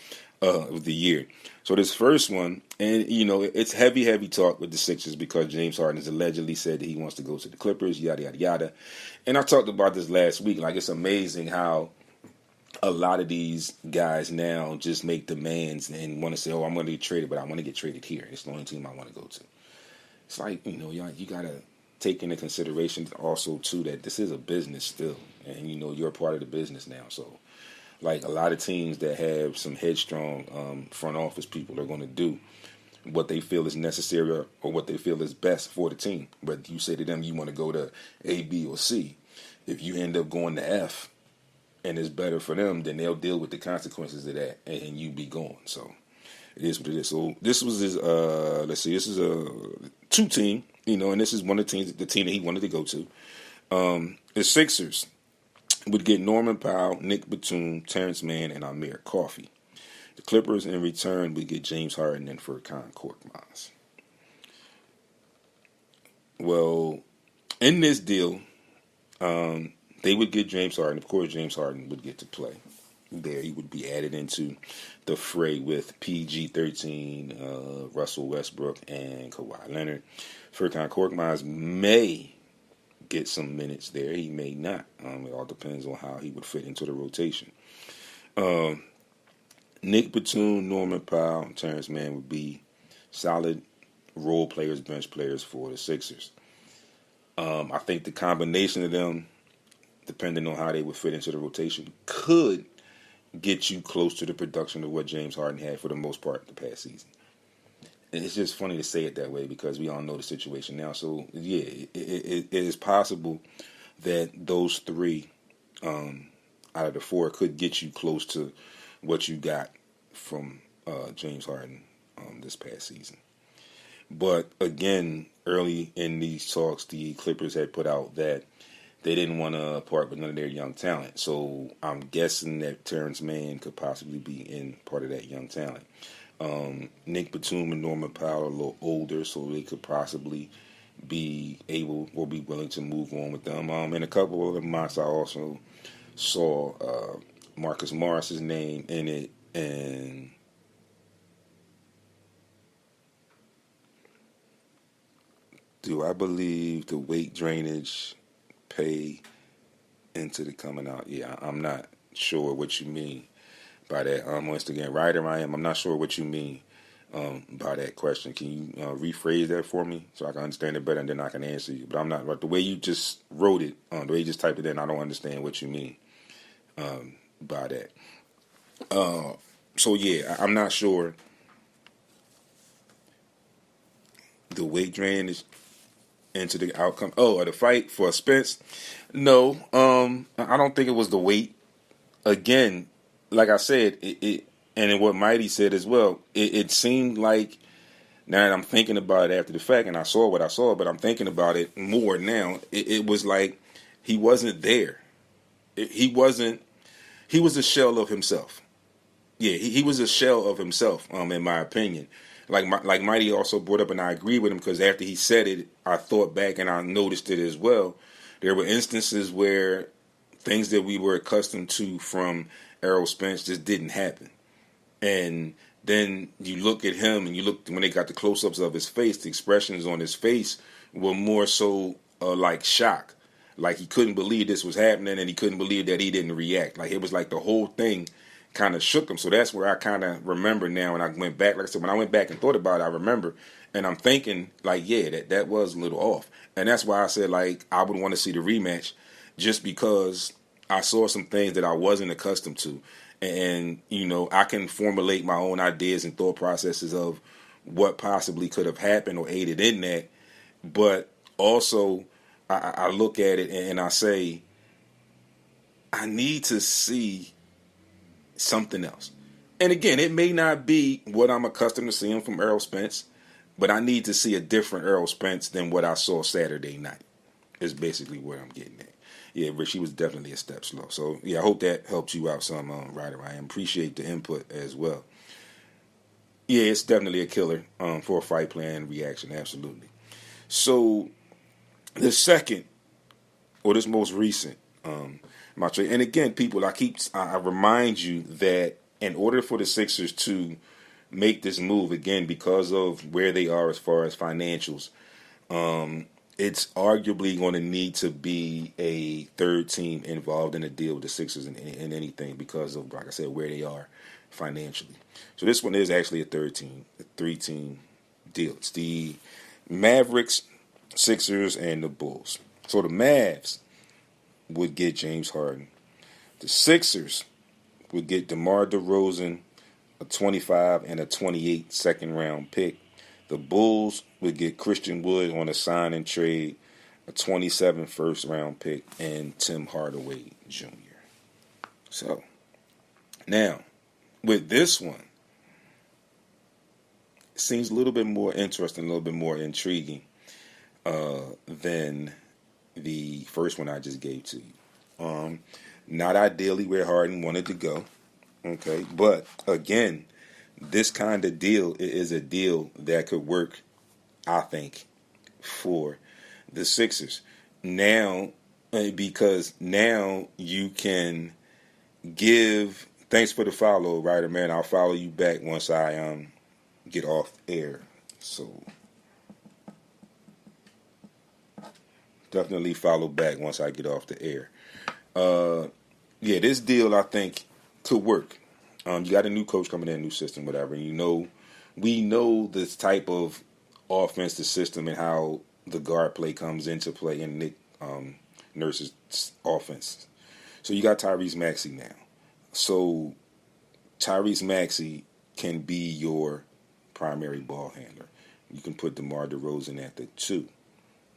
of the year. So this first one, and it's heavy talk with the Sixers because James Harden has allegedly said that he wants to go to the Clippers, yada yada yada. And I talked about this last week. Like it's amazing how a lot of these guys now just make demands and want to say, "Oh, I'm going to get traded, but I want to get traded here. It's the only team I want to go to." It's like you got to take into consideration also too that this is a business still, and you're a part of the business now. So, like a lot of teams that have some headstrong front office people are going to do what they feel is necessary or what they feel is best for the team. But you say to them you want to go to A, B, or C. If you end up going to F and it's better for them, then they'll deal with the consequences of that and you be gone. So it is what it is. So this was his, let's see, this is a 2-team, and this is one of the team that he wanted to go to. The Sixers would get Norman Powell, Nick Batum, Terrence Mann, and Amir Coffey. The Clippers, in return, would get James Harden and Furkan Korkmaz. Well, in this deal, they would get James Harden. Of course, James Harden would get to play there. He would be added into the fray with PG-13, Russell Westbrook, and Kawhi Leonard. Furkan Korkmaz may get some minutes there. He may not. It all depends on how he would fit into the rotation. Nick Batum, Norman Powell, Terrence Mann would be solid role players, bench players for the Sixers. I think the combination of them, depending on how they would fit into the rotation, could get you close to the production of what James Harden had for the most part the past season. And it's just funny to say it that way because we all know the situation now. So, yeah, it is possible that those three out of the four could get you close to what you got from James Harden this past season. But, again, early in these talks, the Clippers had put out that they didn't want to part with none of their young talent. So I'm guessing that Terrence Mann could possibly be in part of that young talent. Nick Batum and Norman Powell are a little older, so they could possibly be able or be willing to move on with them. And a couple of the mocks I also saw Marcus Morris's name in it, and do I believe the weight drainage pay into the coming out? Yeah, I'm not sure what you mean by that. Once again, right or I am, I'm not sure what you mean by that question. Can you rephrase that for me so I can understand it better and then I can answer you? But I'm not, like the way you just wrote it, the way you just typed it in, I don't understand what you mean by that. So yeah, I'm not sure the weight drain is into the outcome. Oh, the fight for Spence? No, I don't think it was the weight. Again, like I said, it and what Mighty said as well, it seemed like, now that I'm thinking about it after the fact, and I saw what I saw, but I'm thinking about it more now, it was like he wasn't there. He was a shell of himself. Yeah, he was a shell of himself, in my opinion. Like Mighty also brought up, and I agree with him, because after he said it, I thought back and I noticed it as well. There were instances where things that we were accustomed to from Errol Spence just didn't happen. And then you look at him, and you look when they got the close-ups of his face, the expressions on his face were more so like shock, like he couldn't believe this was happening, and he couldn't believe that he didn't react. Like it was like the whole thing kind of shook him. So that's where I kind of remember now. And I went back, like I said, when I went back and thought about it, I remember, and I'm thinking like, yeah, that was a little off. And that's why I said like I would want to see the rematch, just because I saw some things that I wasn't accustomed to. And, you know, I can formulate my own ideas and thought processes of what possibly could have happened or aided in that. But also, I look at it and I say, I need to see something else. And again, it may not be what I'm accustomed to seeing from Errol Spence, but I need to see a different Errol Spence than what I saw Saturday night, is basically what I'm getting at. Yeah, Rich, he was definitely a step slow. So, yeah, I hope that helped you out some, Ryder. I appreciate the input as well. Yeah, it's definitely a killer for a fight plan reaction, absolutely. So, the second, or this most recent, my trade, and again, people, I remind you that in order for the Sixers to make this move, again, because of where they are as far as financials, it's arguably going to need to be a third team involved in a deal with the Sixers in anything, because of, like I said, where they are financially. So this one is actually a three-team deal. It's the Mavericks, Sixers, and the Bulls. So the Mavs would get James Harden. The Sixers would get DeMar DeRozan, a 25 and a 28 second-round pick. The Bulls would get Christian Wood on a sign and trade, a 27 first-round pick, and Tim Hardaway Jr. So, now, with this one, it seems a little bit more interesting, a little bit more intriguing than the first one I just gave to you. Not ideally where Harden wanted to go, okay? But, again, this kind of deal is a deal that could work, I think, for the Sixers. Now, because now you can give, thanks for the follow, Ryder, man. I'll follow you back once I get off air. So, definitely follow back once I get off the air. Yeah, this deal, I think, could work. You got a new coach coming in, new system, whatever. And we know this type of offense, the system, and how the guard play comes into play in Nick Nurse's offense. So you got Tyrese Maxey now. So Tyrese Maxey can be your primary ball handler. You can put DeMar DeRozan at the 2.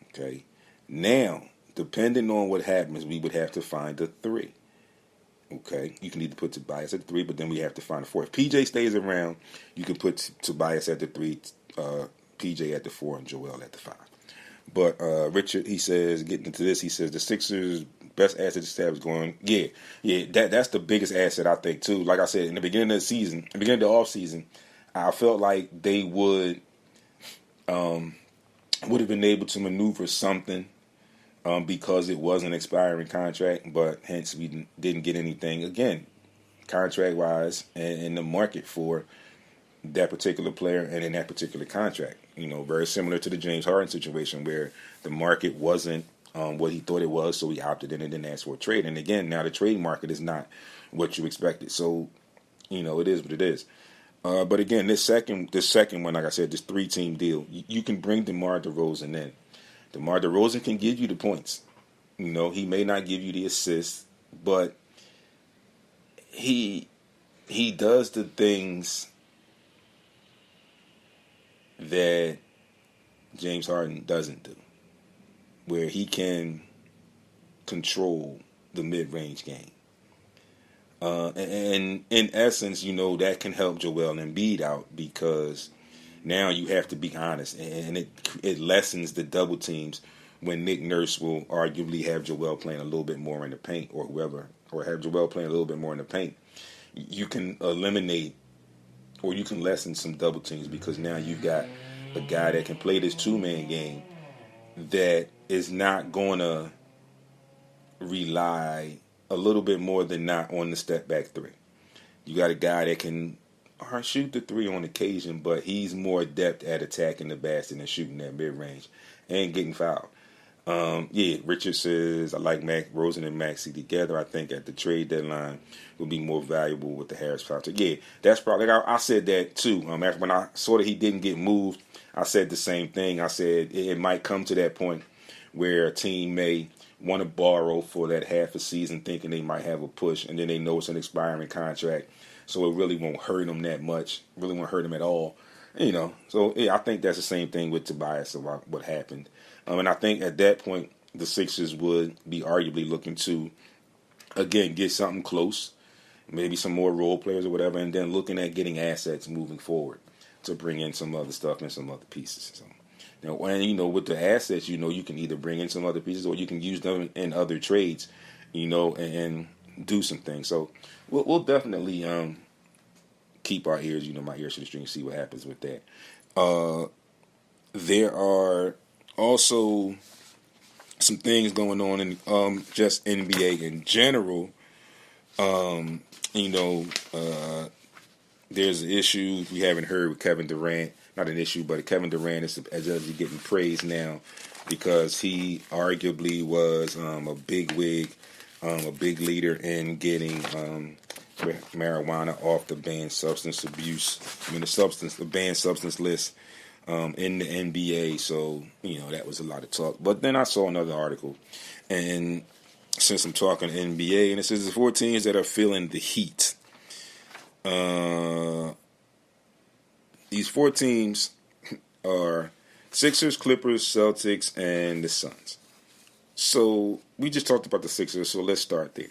Okay. Now, depending on what happens, we would have to find a 3. Okay, you can either put Tobias at the 3, but then we have to find a 4. If PJ stays around, you can put Tobias at the 3, PJ at the 4, and Joel at the 5. But Richard, he says, getting into this, he says the Sixers' best asset to have is going. Yeah, that's the biggest asset, I think, too. Like I said, in the beginning of the season, in the beginning of the offseason, I felt like they would have been able to maneuver something. Because it was an expiring contract, but hence we didn't get anything, again, contract-wise, and in the market for that particular player and in that particular contract. Very similar to the James Harden situation, where the market wasn't what he thought it was, so he opted in and didn't ask for a trade. And again, now the trade market is not what you expected. So, it is what it is. But again, this second one, like I said, this 3-team deal, you can bring DeMar DeRozan in. DeMar DeRozan can give you the points. He may not give you the assists, but he does the things that James Harden doesn't do, where he can control the mid-range game. And in essence, that can help Joel Embiid out, because now you have to be honest, and it lessens the double teams when Nick Nurse will arguably have Joel playing a little bit more in the paint, or whoever, or have Joel playing a little bit more in the paint. You can eliminate, or you can lessen some double teams, because now you've got a guy that can play this 2-man game that is not going to rely a little bit more than not on the step back three. You got a guy that can shoot the three on occasion, but he's more adept at attacking the basket and shooting that mid range and getting fouled. Richard says, I like Rosen and Maxey together. I think at the trade deadline will be more valuable with the Harris project. Yeah, that's probably, I said that too. After when I saw that he didn't get moved, I said the same thing. I said it might come to that point where a team may want to borrow for that half a season thinking they might have a push, and then they know it's an expiring contract, so it really won't hurt them that much, really won't hurt them at all. So yeah, I think that's the same thing with Tobias about what happened. And I think at that point, the Sixers would be arguably looking to, again, get something close, maybe some more role players or whatever, and then looking at getting assets moving forward to bring in some other stuff and some other pieces. So, with the assets, you can either bring in some other pieces or you can use them in other trades, and do some things. So we'll definitely keep our ears, my ears to the string, and see what happens with that. There are also some things going on in just NBA in general. There's an issue we haven't heard with Kevin Durant. Not an issue, but Kevin Durant is getting praised now because he arguably was a big wig, a big leader in getting marijuana off the banned substance abuse. The banned substance list in the NBA. So that was a lot of talk. But then I saw another article, and since I'm talking NBA, and it says the 4 teams that are feeling the heat. These 4 teams are Sixers, Clippers, Celtics, and the Suns. So we just talked about the Sixers, so let's start there.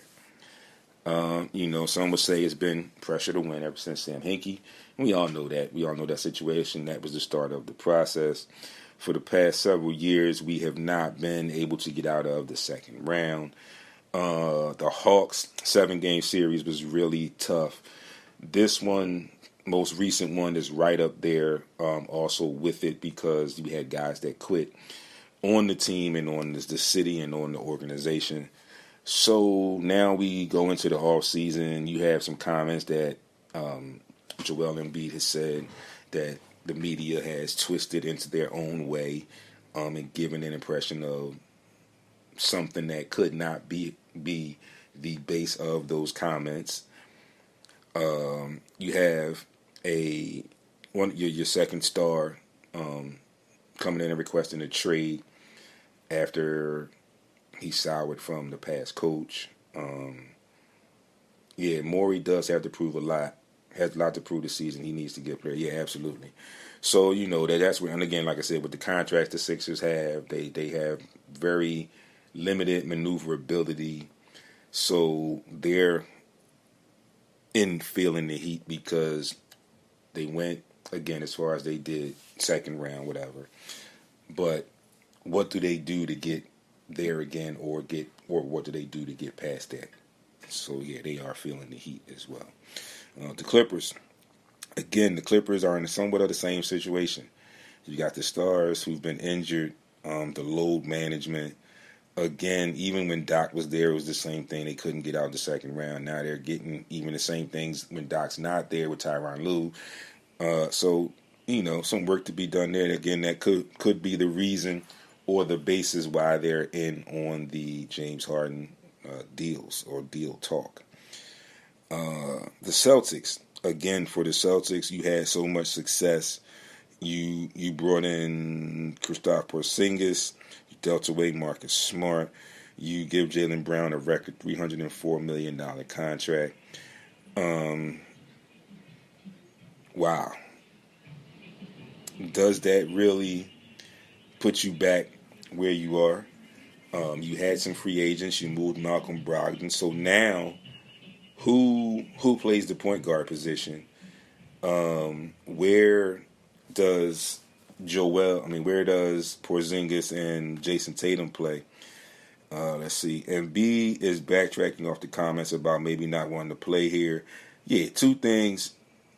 Some would say it's been pressure to win ever since Sam Hinkie. We all know that. We all know that situation. That was the start of the process. For the past several years, we have not been able to get out of the second round. The Hawks 7-game series was really tough. This one, most recent one, is right up there also with it because we had guys that quit on the team and on the city and on the organization. So now we go into the off season. You have some comments that Joel Embiid has said that the media has twisted into their own way and given an impression of something that could not be the base of those comments. You have your second star coming in and requesting a trade after he soured from the past coach. Morey does have to prove a lot. Has a lot to prove this season. He needs to get a player. Yeah, absolutely. So that's where, and again, like I said, with the contracts the Sixers have, they have very limited maneuverability. So they're in feeling the heat because they went, again, as far as they did, second round, whatever. But what do they do to get there again, or what do they do to get past that? So yeah, they are feeling the heat as well. The Clippers, again, the Clippers are in somewhat of the same situation. You got the stars who've been injured, the load management. Again, even when Doc was there, it was the same thing. They couldn't get out the second round. Now they're getting even the same things when Doc's not there with Tyronn Lue. So some work to be done there. And again, that could be the reason or the basis why they're in on the James Harden deals or deal talk. The Celtics, again, for the Celtics, you had so much success. You brought in Kristaps Porzingis, you dealt away Marcus Smart, you give Jaylen Brown a record $304 million contract. Wow. Does that really put you back where you are? You had some free agents. You moved Malcolm Brogdon. So now, who plays the point guard position? Where does Porzingis and Jason Tatum play? Let's see. Embiid is backtracking off the comments about maybe not wanting to play here. Yeah, 2 things.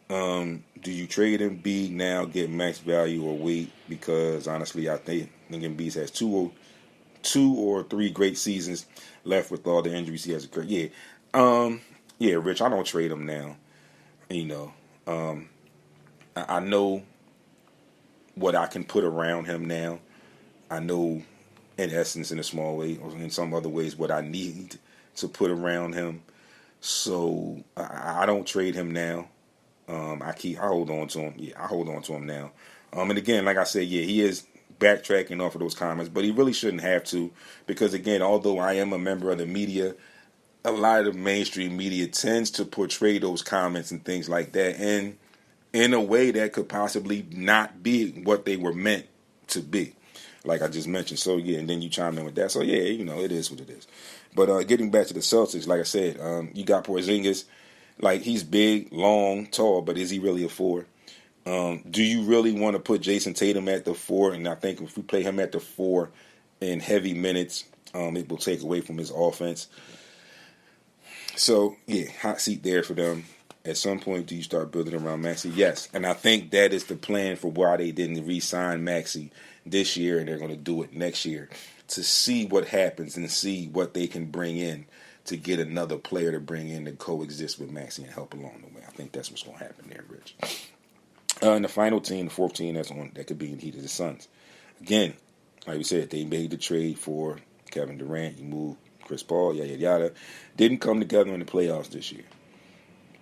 Do you trade Embiid now, get max value, or wait? Because honestly, I think Embiid has 2 or 3 great seasons left with all the injuries he has occurred. Yeah, yeah, Rich, I don't trade him now. You know, I know what I can put around him now. I know, in essence, in a small way, or in some other ways, what I need to put around him. So I don't trade him now. I hold on to him. Yeah, I hold on to him now. And again, like I said, yeah, he is backtracking off of those comments, but he really shouldn't have to, because again, although I am a member of the media, a lot of the mainstream media tends to portray those comments and things like that in a way that could possibly not be what they were meant to be, like I just mentioned. So yeah, and then you chime in with that. So yeah, it is what it is. But getting back to the Celtics, like I said, you got Porzingis. Like, he's big, long, tall, but is he really a 4? Do you really want to put Jason Tatum at the 4? And I think if we play him at the 4 in heavy minutes, it will take away from his offense. So, yeah, hot seat there for them. At some point, do you start building around Maxey? Yes. And I think that is the plan for why they didn't re-sign Maxey this year, and they're going to do it next year, to see what happens and see what they can bring in to get another player to bring in to coexist with Maxey and help along the way. I think that's what's going to happen there, Rich. And the final team, the fourth team that could be in heat, is the Suns. Again, like we said, they made the trade for Kevin Durant. You moved Chris Paul, yada, yada, yada. Didn't come together in the playoffs this year.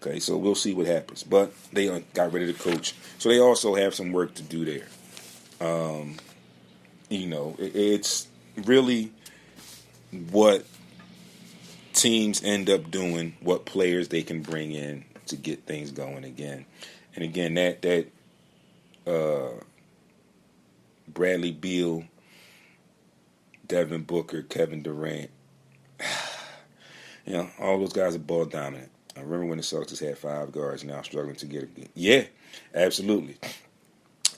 Okay, so we'll see what happens. But they got rid of the coach. So they also have some work to do there. It's really what teams end up doing, what players they can bring in to get things going again. And again, that Bradley Beal, Devin Booker, Kevin Durant, all those guys are ball dominant. I remember when the Celtics had 5 guards, now struggling to get it. Yeah, absolutely.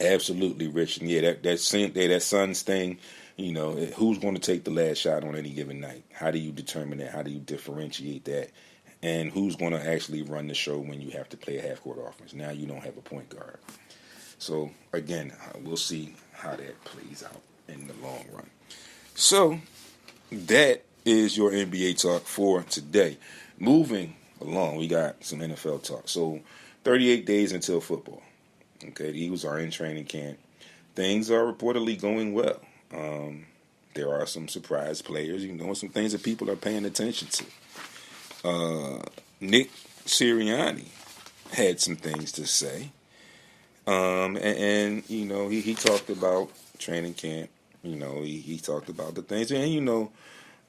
Absolutely, Rich. And yeah, that Suns thing, who's going to take the last shot on any given night? How do you determine that? How do you differentiate that? And who's going to actually run the show when you have to play a half-court offense? Now you don't have a point guard. So, again, we'll see how that plays out in the long run. So, that is your NBA talk for today. Moving along, we got some NFL talk. So, 38 days until football. Okay, the Eagles are in training camp. Things are reportedly going well. There are some surprise players, some things that people are paying attention to. Nick Sirianni had some things to say. He talked about training camp. He talked about the things. And,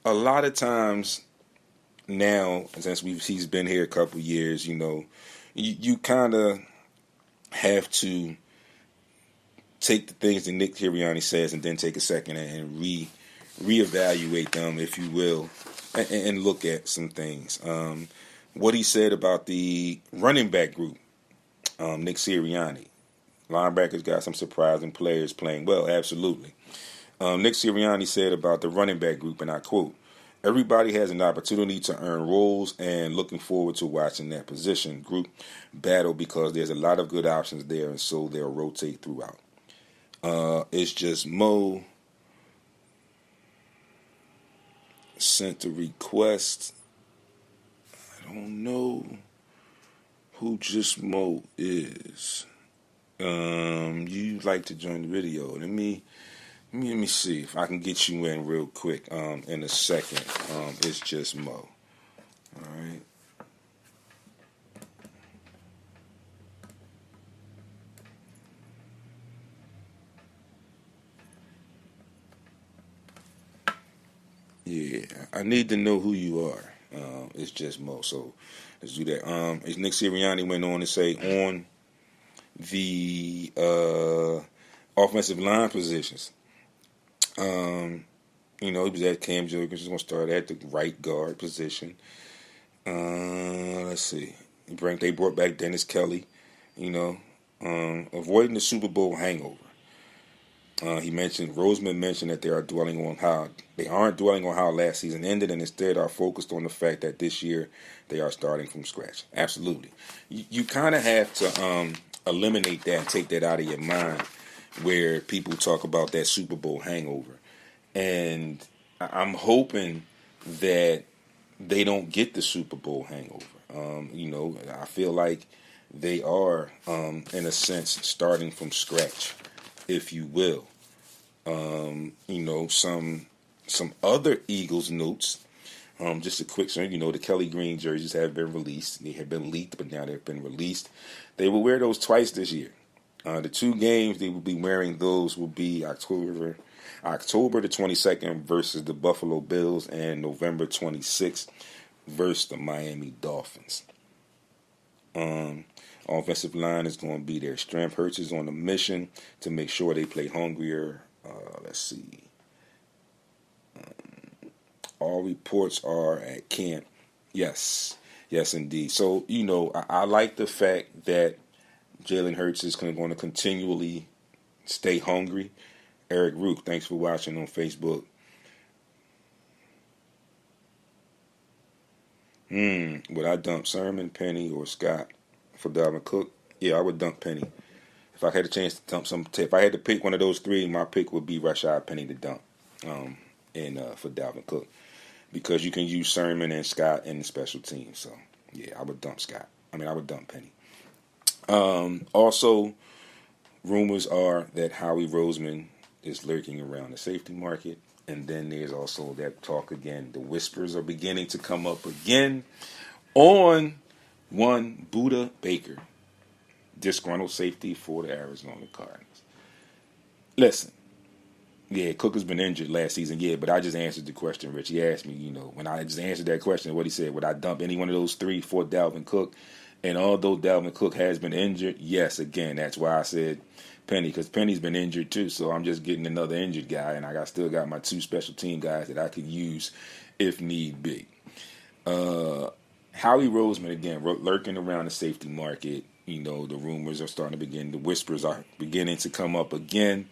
a lot of times now, since he's been here a couple years, you kind of have to take the things that Nick Sirianni says and then take a second and reevaluate them, if you will, and look at some things. What he said about the running back group, Nick Sirianni. Linebackers got some surprising players playing well, absolutely. Nick Sirianni said about the running back group, and I quote, "Everybody has an opportunity to earn roles, and looking forward to watching that position group battle because there's a lot of good options there, and so they'll rotate throughout. It's just Mo sent a request. I don't know who Just Mo is. You'd like to join the video? Let me see if I can get you in real quick. In a second. It's Just Mo. All right. Yeah, I need to know who you are. It's Just Mo. So let's do that. Nick Sirianni went on to say on the offensive line positions. He was at Cam Jurgens. He's going to start at the right guard position. Let's see. They brought back Dennis Kelly. Avoiding the Super Bowl hangover. Roseman mentioned that they aren't dwelling on how last season ended, and instead are focused on the fact that this year they are starting from scratch. Absolutely. You kind of have to eliminate that and take that out of your mind, where people talk about that Super Bowl hangover. And I'm hoping that they don't get the Super Bowl hangover. I feel like they are, in a sense, starting from scratch, if you will. Some other Eagles notes. Just a quick one. The Kelly Green jerseys have been released. They have been leaked, but now they've been released. They will wear those twice this year. The 2 games they will be wearing those will be October the 22nd versus the Buffalo Bills and November 26th versus the Miami Dolphins. Offensive line is going to be their strength. Hurts is on a mission to make sure they play hungrier. Let's see. All reports are at camp. Yes, indeed. So, I like the fact that Jalen Hurts is going to continually stay hungry. Eric Rook, thanks for watching on Facebook. Would I dump Sermon, Penny, or Scott for Dalvin Cook? Yeah, I would dump Penny. If I had a chance to dump if I had to pick one of those 3, my pick would be Rashad Penny to dump for Dalvin Cook. Because you can use Sermon and Scott in the special team. So, yeah, I would dump I would dump Penny. Also, rumors are that Howie Roseman is lurking around the safety market. And then there's also that talk again. The whispers are beginning to come up again on one Buda Baker, disgruntled safety for the Arizona Cardinals. Listen, yeah, Cook has been injured last season, yeah, but I just answered the question, Rich. He asked me, when I just answered that question, what he said, would I dump any one of those 3 for Dalvin Cook? And although Dalvin Cook has been injured, yes, again, that's why I said Penny, because Penny's been injured too, so I'm just getting another injured guy, and I still got my 2 special team guys that I could use if need be. Howie Roseman, again, lurking around the safety market. The rumors are starting to begin. The whispers are beginning to come up again.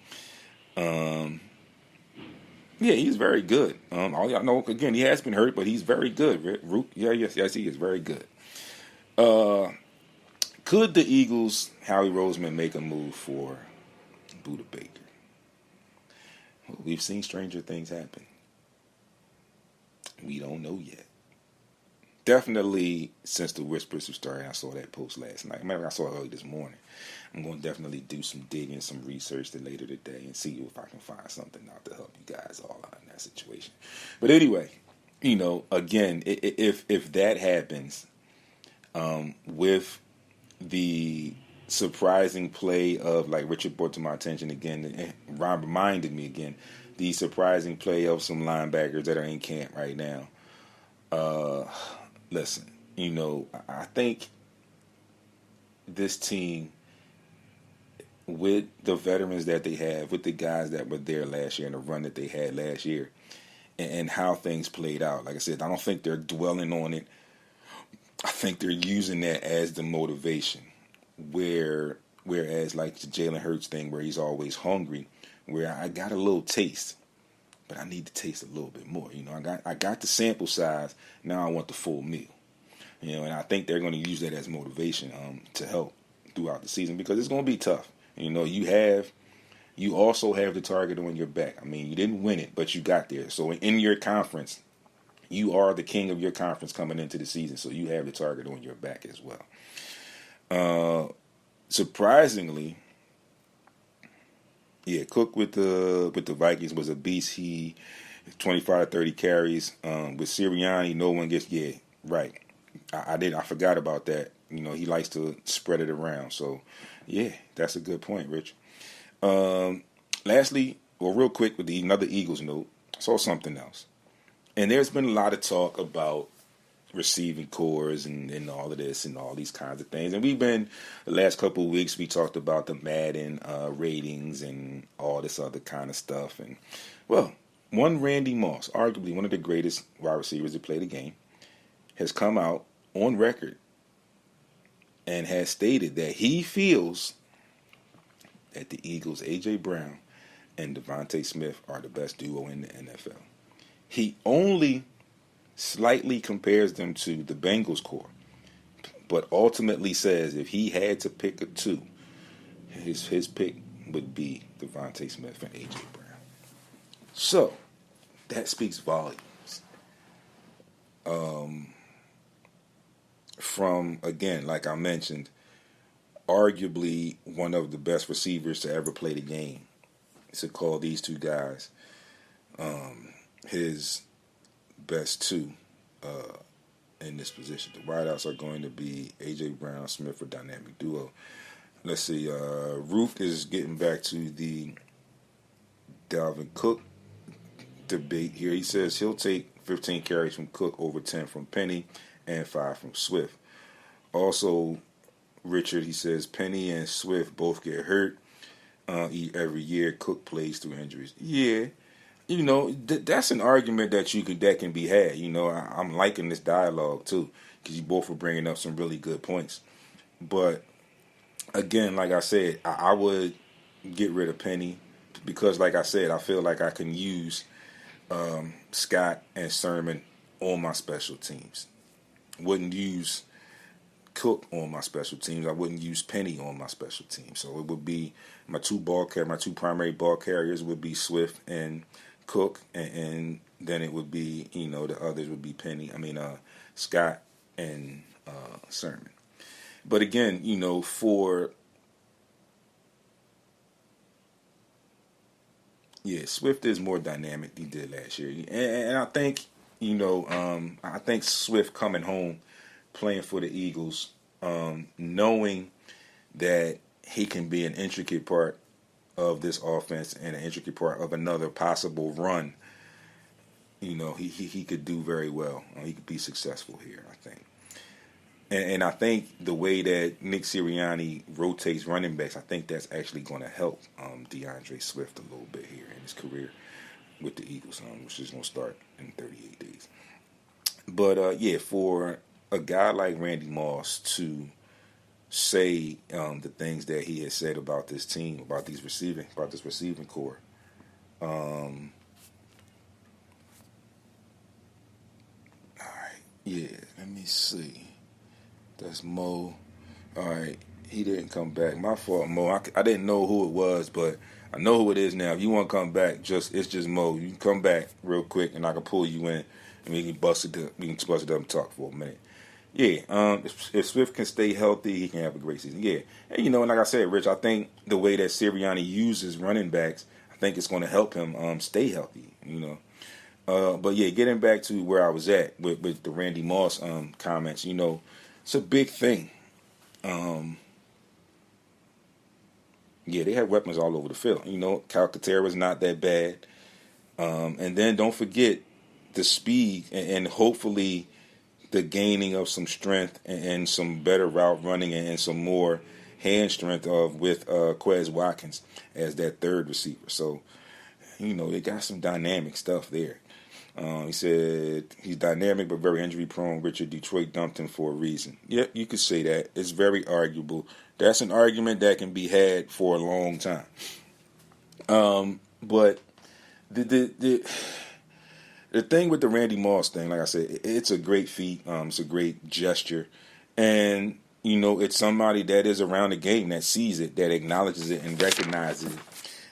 Yeah, he's very good. All y'all know, again, he has been hurt, but he's very good. Yes, he is very good. Could the Eagles, Howie Roseman, make a move for Buda Baker? Well, we've seen stranger things happen. We don't know yet. Definitely, since the whispers have started, I saw that post last night. I saw it early this morning. I'm going to definitely do some digging, some research later today and see if I can find something out to help you guys all out in that situation. But anyway, again, if that happens, with the surprising play of, like Richard brought to my attention again, and Rob reminded me again, the surprising play of some linebackers that are in camp right now. Listen, I think this team, with the veterans that they have, with the guys that were there last year and the run that they had last year, and how things played out, like I said, I don't think they're dwelling on it. I think they're using that as the motivation. Whereas like the Jalen Hurts thing, where he's always hungry, where I got a little taste, but I need to taste a little bit more. I got the sample size. Now I want the full meal. And I think they're going to use that as motivation to help throughout the season, because it's going to be tough. You also have the target on your back. You didn't win it, but you got there. So in your conference, you are the king of your conference coming into the season, so you have the target on your back as well. Surprisingly, yeah, Cook with the Vikings was a beast. He 25 30 carries. With Sirianni, no one gets. Yeah, right. I forgot about that. He likes to spread it around. So, yeah, that's a good point, Rich. Lastly, real quick with another Eagles note, I saw something else. And there's been a lot of talk about receiving cores and all of this and all these kinds of things. And the last couple of weeks, we talked about the Madden ratings and all this other kind of stuff. And, well, one Randy Moss, arguably one of the greatest wide receivers to play the game, has come out on record and has stated that he feels that the Eagles' A.J. Brown and Devontae Smith are the best duo in the NFL. He only slightly compares them to the Bengals core, but ultimately says if he had to pick a 2, his pick would be Devontae Smith and A.J. Brown. So, that speaks volumes. From, again, like I mentioned, arguably one of the best receivers to ever play the game. To call these two guys his best two in this position. The wideouts are going to be A.J. Brown, Smith for dynamic duo. Let's see. Ruth is getting back to the Dalvin Cook debate here. He says he'll take 15 carries from Cook over 10 from Penny and 5 from Swift. Also, Richard, he says Penny and Swift both get hurt every year. Cook plays through injuries. Yeah, that's an argument that can be had. I'm liking this dialogue too, because you both are bringing up some really good points. But again, like I said, I would get rid of Penny because, like I said, I feel like I can use Scott and Sermon on my special teams. Wouldn't use Cook on my special teams. I wouldn't use Penny on my special teams. So it would be my two primary ball carriers would be Swift and Cook, and then it would be, the others would be Scott and Sermon. But again, Swift is more dynamic than he did last year. And I think, I think Swift coming home, playing for the Eagles, knowing that he can be an intricate part of this offense and an intricate part of another possible run, he could do very well. He could be successful here, I think. And I think the way that Nick Sirianni rotates running backs, I think that's actually going to help DeAndre Swift a little bit here in his career with the Eagles, which is going to start in 38 days. But, for a guy like Randy Moss to say the things that he has said about this team, about this receiving core, all right, let me see. That's Mo. All right, he didn't come back. My fault, Mo. I didn't know who it was, but I know who it is now. If you want to come back, it's just Mo. You can come back real quick, and I can pull you in, and we can bust it up and talk for a minute. Yeah, if Swift can stay healthy, he can have a great season. Yeah, and and like I said, Rich, I think the way that Sirianni uses running backs, I think it's going to help him stay healthy. But getting back to where I was at with the Randy Moss comments, it's a big thing. They have weapons all over the field. Calcaterra was not that bad. And then don't forget the speed and hopefully the gaining of some strength and some better route running and some more hand strength with Quez Watkins as that third receiver. So, they got some dynamic stuff there. He said he's dynamic but very injury prone. Richard, Detroit dumped him for a reason. Yep, you could say that. It's very arguable. That's an argument that can be had for a long time. But the thing with the Randy Moss thing, like I said, it's a great feat. It's a great gesture. And, it's somebody that is around the game that sees it, that acknowledges it and recognizes it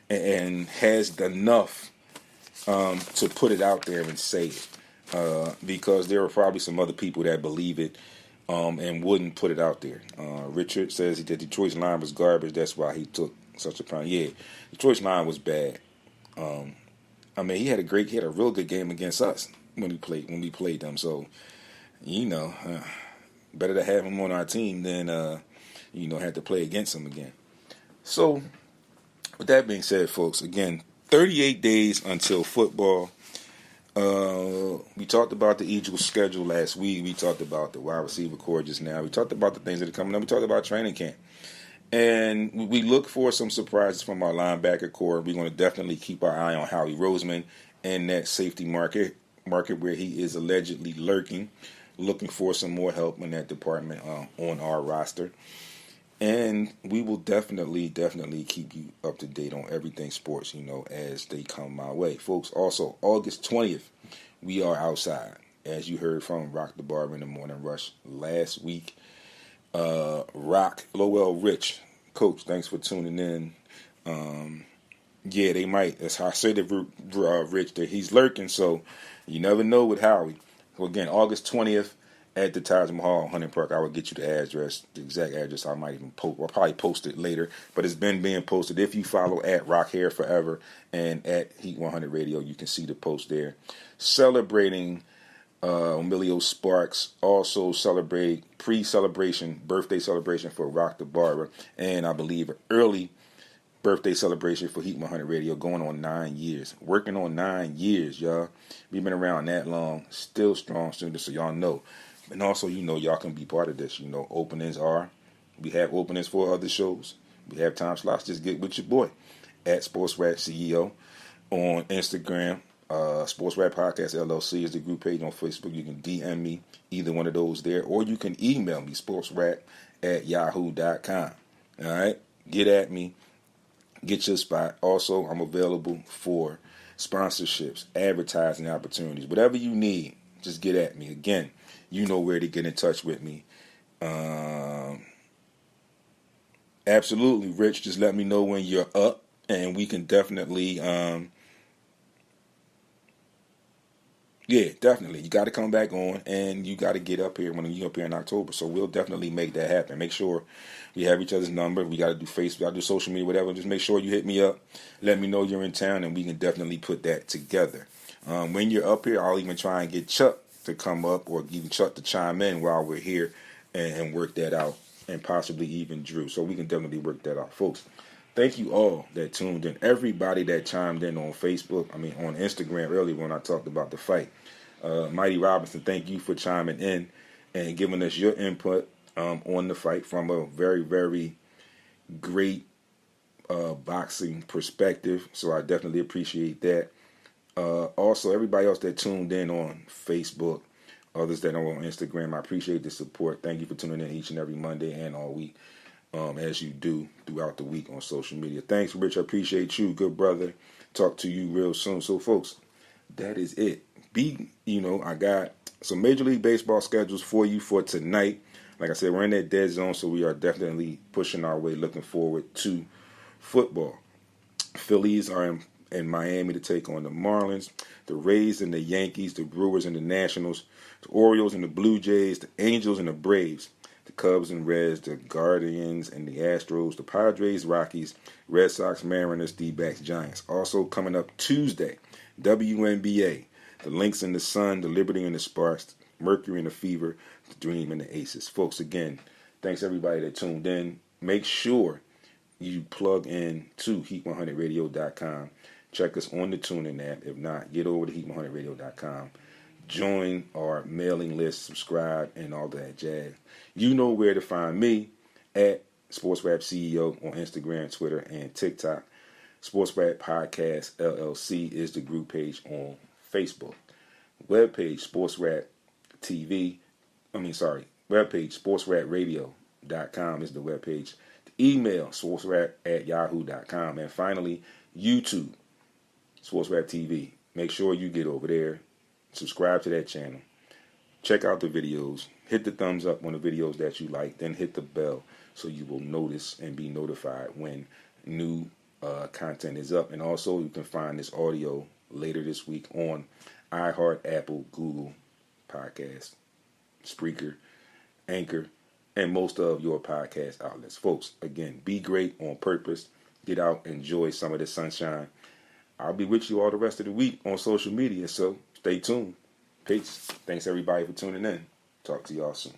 and has enough to put it out there and say it. Because there are probably some other people that believe it and wouldn't put it out there. Richard says that Detroit's line was garbage. That's why he took such a pound. Yeah, Detroit's line was bad. He had a real good game against us when we played them. So, better to have him on our team than have to play against him again. So, with that being said, folks, again, 38 days until football. We talked about the Eagles' schedule last week. We talked about the wide receiver core just now. We talked about the things that are coming up. We talked about training camp. And we look for some surprises from our linebacker core. We're going to definitely keep our eye on Howie Roseman and that safety market where he is allegedly lurking, looking for some more help in that department on our roster. And we will definitely keep you up to date on everything sports, as they come my way. Folks, also, August 20th, we are outside. As you heard from Rock the Barber in the Morning Rush last week. Rock, Lowell Rich, Coach, thanks for tuning in. Yeah, they might. That's how I said it, Rich, that he's lurking, so you never know with Howie. So again, August 20th at the Taj Mahal, Hunting Park. I will get you the address, the exact address. I might even post. I'll probably post it later, but it's been being posted. If you follow at Rock Hair Forever and at Heat 100 Radio, you can see the post there. Celebrating Emilio Sparks, also celebrate pre-celebration, birthday celebration for Rock the Barber, and I believe an early birthday celebration for Heat 100 Radio, going on 9 years. Working on 9 years, y'all. We've been around that long, still strong students, so y'all know. And also, y'all can be part of this. We have openings for other shows. We have time slots. Just get with your boy at SportsRap CEO on Instagram. SportsRap Podcast LLC is the group page on Facebook. You can DM me, either one of those there, or you can email me, sportsrap@yahoo.com. All right? Get at me. Get your spot. Also, I'm available for sponsorships, advertising opportunities, whatever you need. Just get at me. Again, you know where to get in touch with me. Absolutely, Rich. Just let me know when you're up, and we can definitely. Yeah, definitely. You got to come back on, and you got to get up here when you're up here in October. So we'll definitely make that happen. Make sure we have each other's number. We got to do Facebook, got to do social media, whatever. Just make sure you hit me up. Let me know you're in town, and we can definitely put that together. When you're up here, I'll even try and get Chuck to come up, or even Chuck to chime in while we're here and work that out, and possibly even Drew. So we can definitely work that out, folks. Thank you all that tuned in. Everybody that chimed in on Facebook, on Instagram earlier when I talked about the fight. Mighty Robinson, thank you for chiming in and giving us your input on the fight from a very, very great boxing perspective. So I definitely appreciate that. Also, everybody else that tuned in on Facebook, others that are on Instagram, I appreciate the support. Thank you for tuning in each and every Monday and all week. As you do throughout the week on social media. Thanks, Rich. I appreciate you. Good brother. Talk to you real soon. So, folks, that is it. I got some Major League Baseball schedules for you for tonight. Like I said, we're in that dead zone, so we are definitely pushing our way, looking forward to football. Phillies are in Miami to take on the Marlins. The Rays and the Yankees, the Brewers and the Nationals, the Orioles and the Blue Jays, the Angels and the Braves. The Cubs and Reds, the Guardians and the Astros, the Padres, Rockies, Red Sox, Mariners, D-backs, Giants. Also coming up Tuesday, WNBA, the Lynx and the Sun, the Liberty and the Sparks, Mercury and the Fever, the Dream and the Aces. Folks, again, thanks everybody that tuned in. Make sure you plug in to heat100radio.com. Check us on the TuneIn app. If not, get over to heat100radio.com. Join our mailing list, subscribe, and all that jazz. You know where to find me at SportsRap CEO on Instagram, Twitter, and TikTok. SportsRap Podcast LLC is the group page on Facebook. Webpage SportsRap webpage SportsRapRadio.com is the webpage. Email SportsRap@yahoo.com. And finally, YouTube, SportsRap TV. Make sure you get over there. Subscribe to that channel. Check out the videos. Hit the thumbs up on the videos that you like. Then hit the bell so you will notice and be notified when new content is up. And also, you can find this audio later this week on iHeart, Apple, Google Podcasts, Spreaker, Anchor, and most of your podcast outlets. Folks, again, be great on purpose. Get out, enjoy some of the sunshine. I'll be with you all the rest of the week on social media, so stay tuned. Peace. Thanks, everybody, for tuning in. Talk to y'all soon.